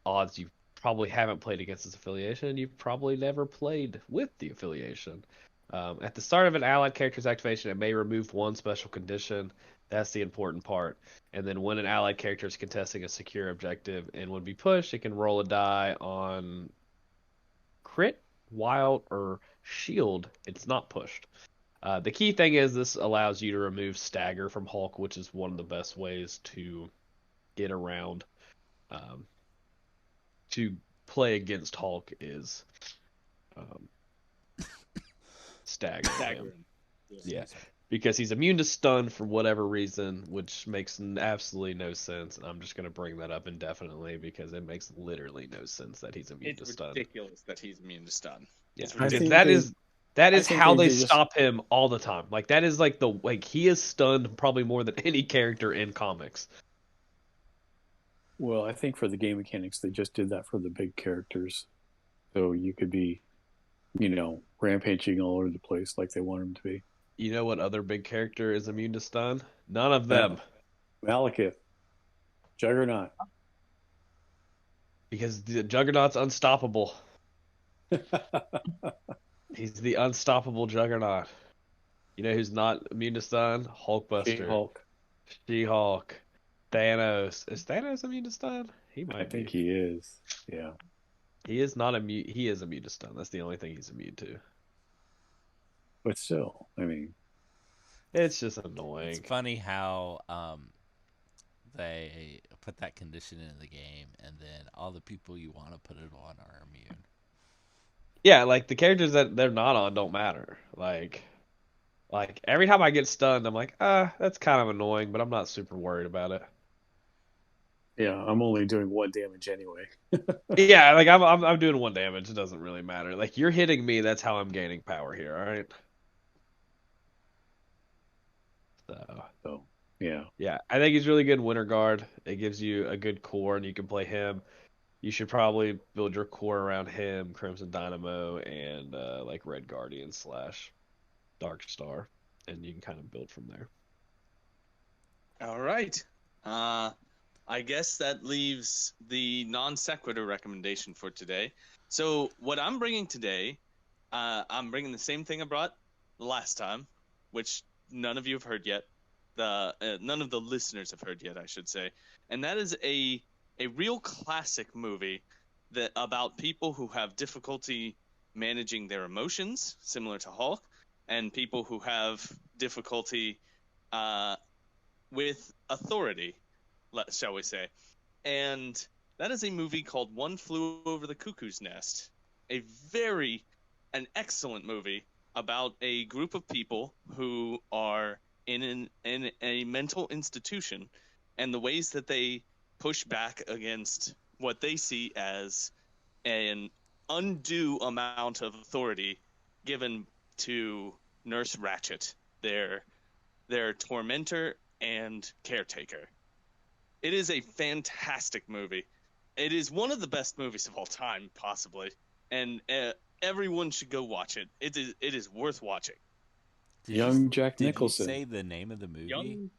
odds you probably haven't played against this affiliation, you've probably never played with the affiliation. At the start of an allied character's activation, it may remove one special condition. That's the important part. And then when an allied character is contesting a secure objective and would be pushed, it can roll a die on crit, wild, or shield. It's not pushed. The key thing is this allows you to remove stagger from Hulk, which is one of the best ways to get around to play against Hulk is um, stagger him. Yeah, because he's immune to stun for whatever reason, which makes absolutely no sense. And I'm just going to bring that up indefinitely because it makes literally no sense that he's immune to It's stun. ridiculous that he's immune to stun. Yeah, It's I because think ridiculous. that I is think how they just stop him all the time. Like that is like he is stunned probably more than any character in comics. well, I think for the game mechanics, they just did that for the big characters, so you could be, rampaging all over the place like they want him to be. You know what other big character is immune to stun? None of them. Malekith, Juggernaut. Because the Juggernaut's unstoppable. He's the unstoppable Juggernaut. You know who's not immune to stun? Hulkbuster. Hulk. She-Hulk. Thanos. Is Thanos immune to stun? He I might think be. he is. Yeah. He is not immune. He is immune to stun. That's the only thing he's immune to. But still, I mean, It's just annoying. it's funny how they put that condition in the game, and then all the people you want to put it on are immune. Yeah, like the characters that they're not on don't matter. Like every time I get stunned, I'm like, that's kind of annoying, but I'm not super worried about it. yeah, I'm only doing 1 damage anyway. Yeah, like I'm doing 1 damage. It doesn't really matter. Like you're hitting me, that's how I'm gaining power here. All right. So, yeah. Yeah, I think he's really good in Winter Guard. It gives you a good core, and you can play him. You should probably build your core around him, Crimson Dynamo, and like Red Guardian / Dark Star, and you can kind of build from there. All right. I guess that leaves the non sequitur recommendation for today. So what I'm bringing today, I'm bringing the same thing I brought last time, which none of you have heard yet. None of the listeners have heard yet, I should say, and that is a real classic movie that about people who have difficulty managing their emotions, similar to Hulk, and people who have difficulty with authority, shall we say. And that is a movie called One Flew Over the Cuckoo's Nest. An excellent movie about a group of people who are in a mental institution, and the ways that they push back against what they see as an undue amount of authority given to Nurse Ratched, their tormentor and caretaker. It is a fantastic movie. It is one of the best movies of all time, possibly, and everyone should go watch it. It is worth watching. Young Jack Did you Nicholson. say the name of the movie? Young.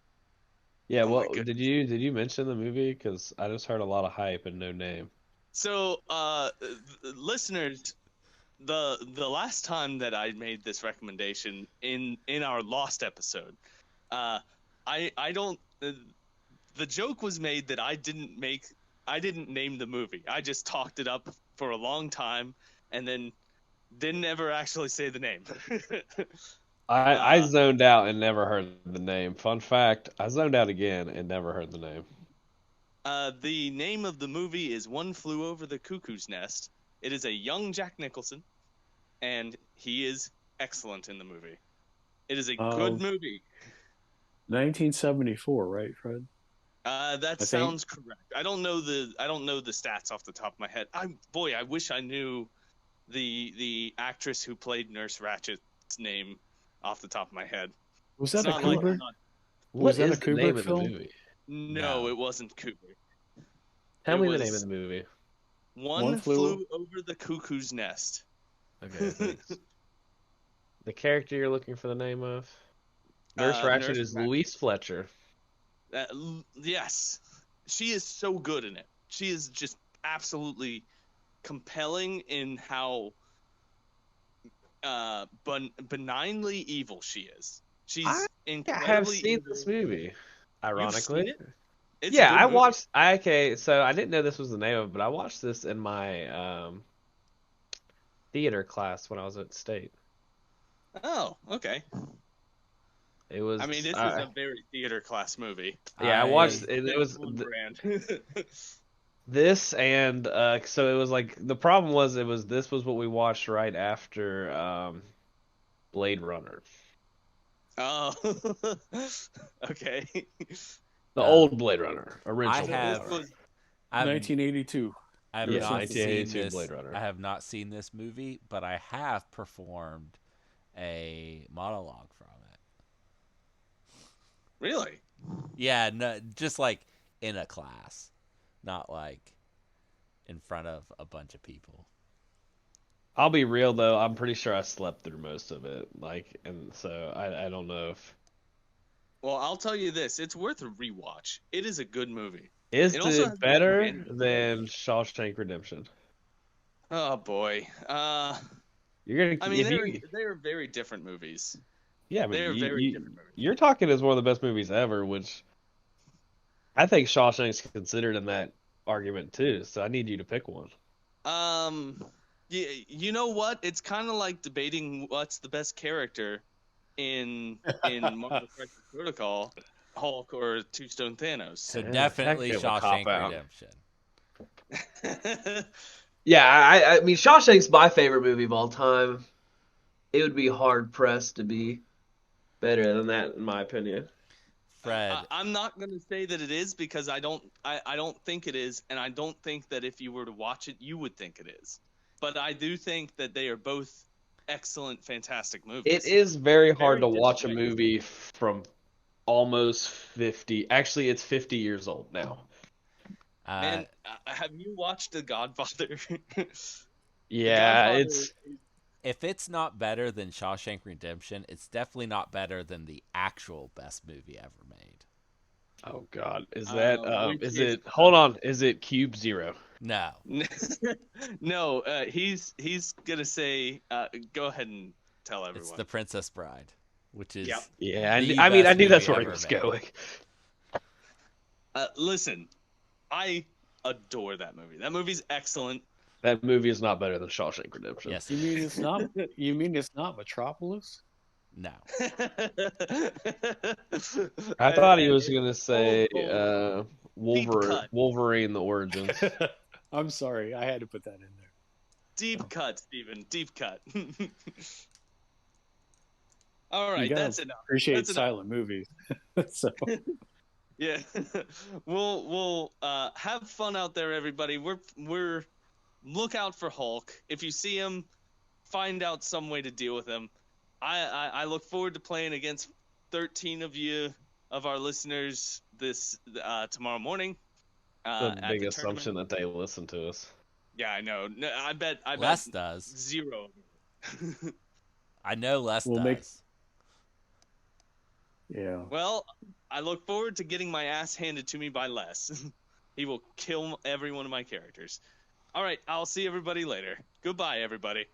Yeah, Oh my well, did you mention the movie? Because I just heard a lot of hype and no name. So, listeners, the last time that I made this recommendation in our lost episode, I don't. The joke was made that I didn't name the movie. I just talked it up for a long time and then didn't ever actually say the name. I zoned out and never heard the name. Fun fact, I zoned out again and never heard the name. The name of the movie is One Flew Over the Cuckoo's Nest. It is a young Jack Nicholson, and he is excellent in the movie. It is a good movie. 1974, right, Fred? That sounds correct. I don't know the stats off the top of my head. I wish I knew the actress who played Nurse Ratchet's name off the top of my head. Was that a It's not like Kubrick? I'm not- What that is a the name Kubrick of the film? movie? No, it wasn't Kubrick. Tell It me was the name of the movie. One Flew Over the Cuckoo's Nest. Okay, thanks. The character you're looking for the name of? Nurse Ratched Nurse is Ratched. Louise Fletcher. Yes, she is so good in it. She is just absolutely compelling in how benignly evil she is. She's I incredibly have seen evil. this movie, ironically. You've seen it? It's a Yeah, good I movie. watched. Okay, so I didn't know this was the name of it, but I watched this in my theater class when I was at State. Oh, okay. It was. I mean, this is a very theater class movie. Yeah, I watched it. It It's was on brand. this and so it was like the problem was this was what we watched right after Blade Runner, Oh, okay. the old Blade Runner, original. I have- Blade Runner. I've, 1982. I have Yes, not seen 1982 this. Blade Runner. I have not seen this movie, but I have performed a monologue from it. Really? Yeah, no, just like in a class, not like in front of a bunch of people. I'll be real though, I'm pretty sure I slept through most of it. Like, and so I don't know if Well, I'll tell you this: it's worth a rewatch. It is a good movie. is It also it has better Brandon. than Shawshank Redemption. Oh boy. You're gonna. I mean, if they're very different movies. yeah, but They're very different movies. you're talking as one of the best movies ever, which I think Shawshank's considered in that argument too. So I need you to pick one. Yeah, you know what? It's kind of like debating what's the best character in Marvel Crisis Protocol, Hulk or Tombstone Thanos. So Yeah, definitely that kind of a Shawshank cop-out. Redemption. Yeah, I mean, Shawshank's my favorite movie of all time. It would be hard pressed to be better than that, in my opinion. Fred, I'm not gonna say that it is because I don't think it is, and I don't think that if you were to watch it, you would think it is. But I do think that they are both excellent, fantastic movies. It is very hard Very to watch a distinct. movie from almost 50. Actually, it's 50 years old now. And have you watched The Godfather? Yeah, Godfather it's if it's not better than Shawshank Redemption, it's definitely not better than the actual best movie ever made. oh god, is that which is is- it? Hold on, is it Cube Zero? No. No, he's gonna say. Go ahead and tell everyone. It's The Princess Bride, which is Yep. Yeah, I The mean, I best knew that's movie where he ever was made. going. Listen, I adore that movie. That movie's excellent. That movie is not better than Shawshank Redemption. yes. You mean it's not? You mean it's not Metropolis? No. I thought he was gonna say cut. Wolverine: The Origins. I'm sorry, I had to put that in there. Deep cut, Steven. Deep cut. All You right, gotta that's enough. appreciate That's enough. silent movies. So Yeah, we'll have fun out there, everybody. We're look out for Hulk. If you see him, find out some way to deal with him. I look forward to playing against 13 of our listeners this tomorrow morning The at big the tournament. assumption that they listen to us. Yeah, I know. No, I bet Les does. 0. I know Les We'll does. make- yeah. Well, I look forward to getting my ass handed to me by Les. He will kill every one of my characters. All right, I'll see everybody later. Goodbye, everybody.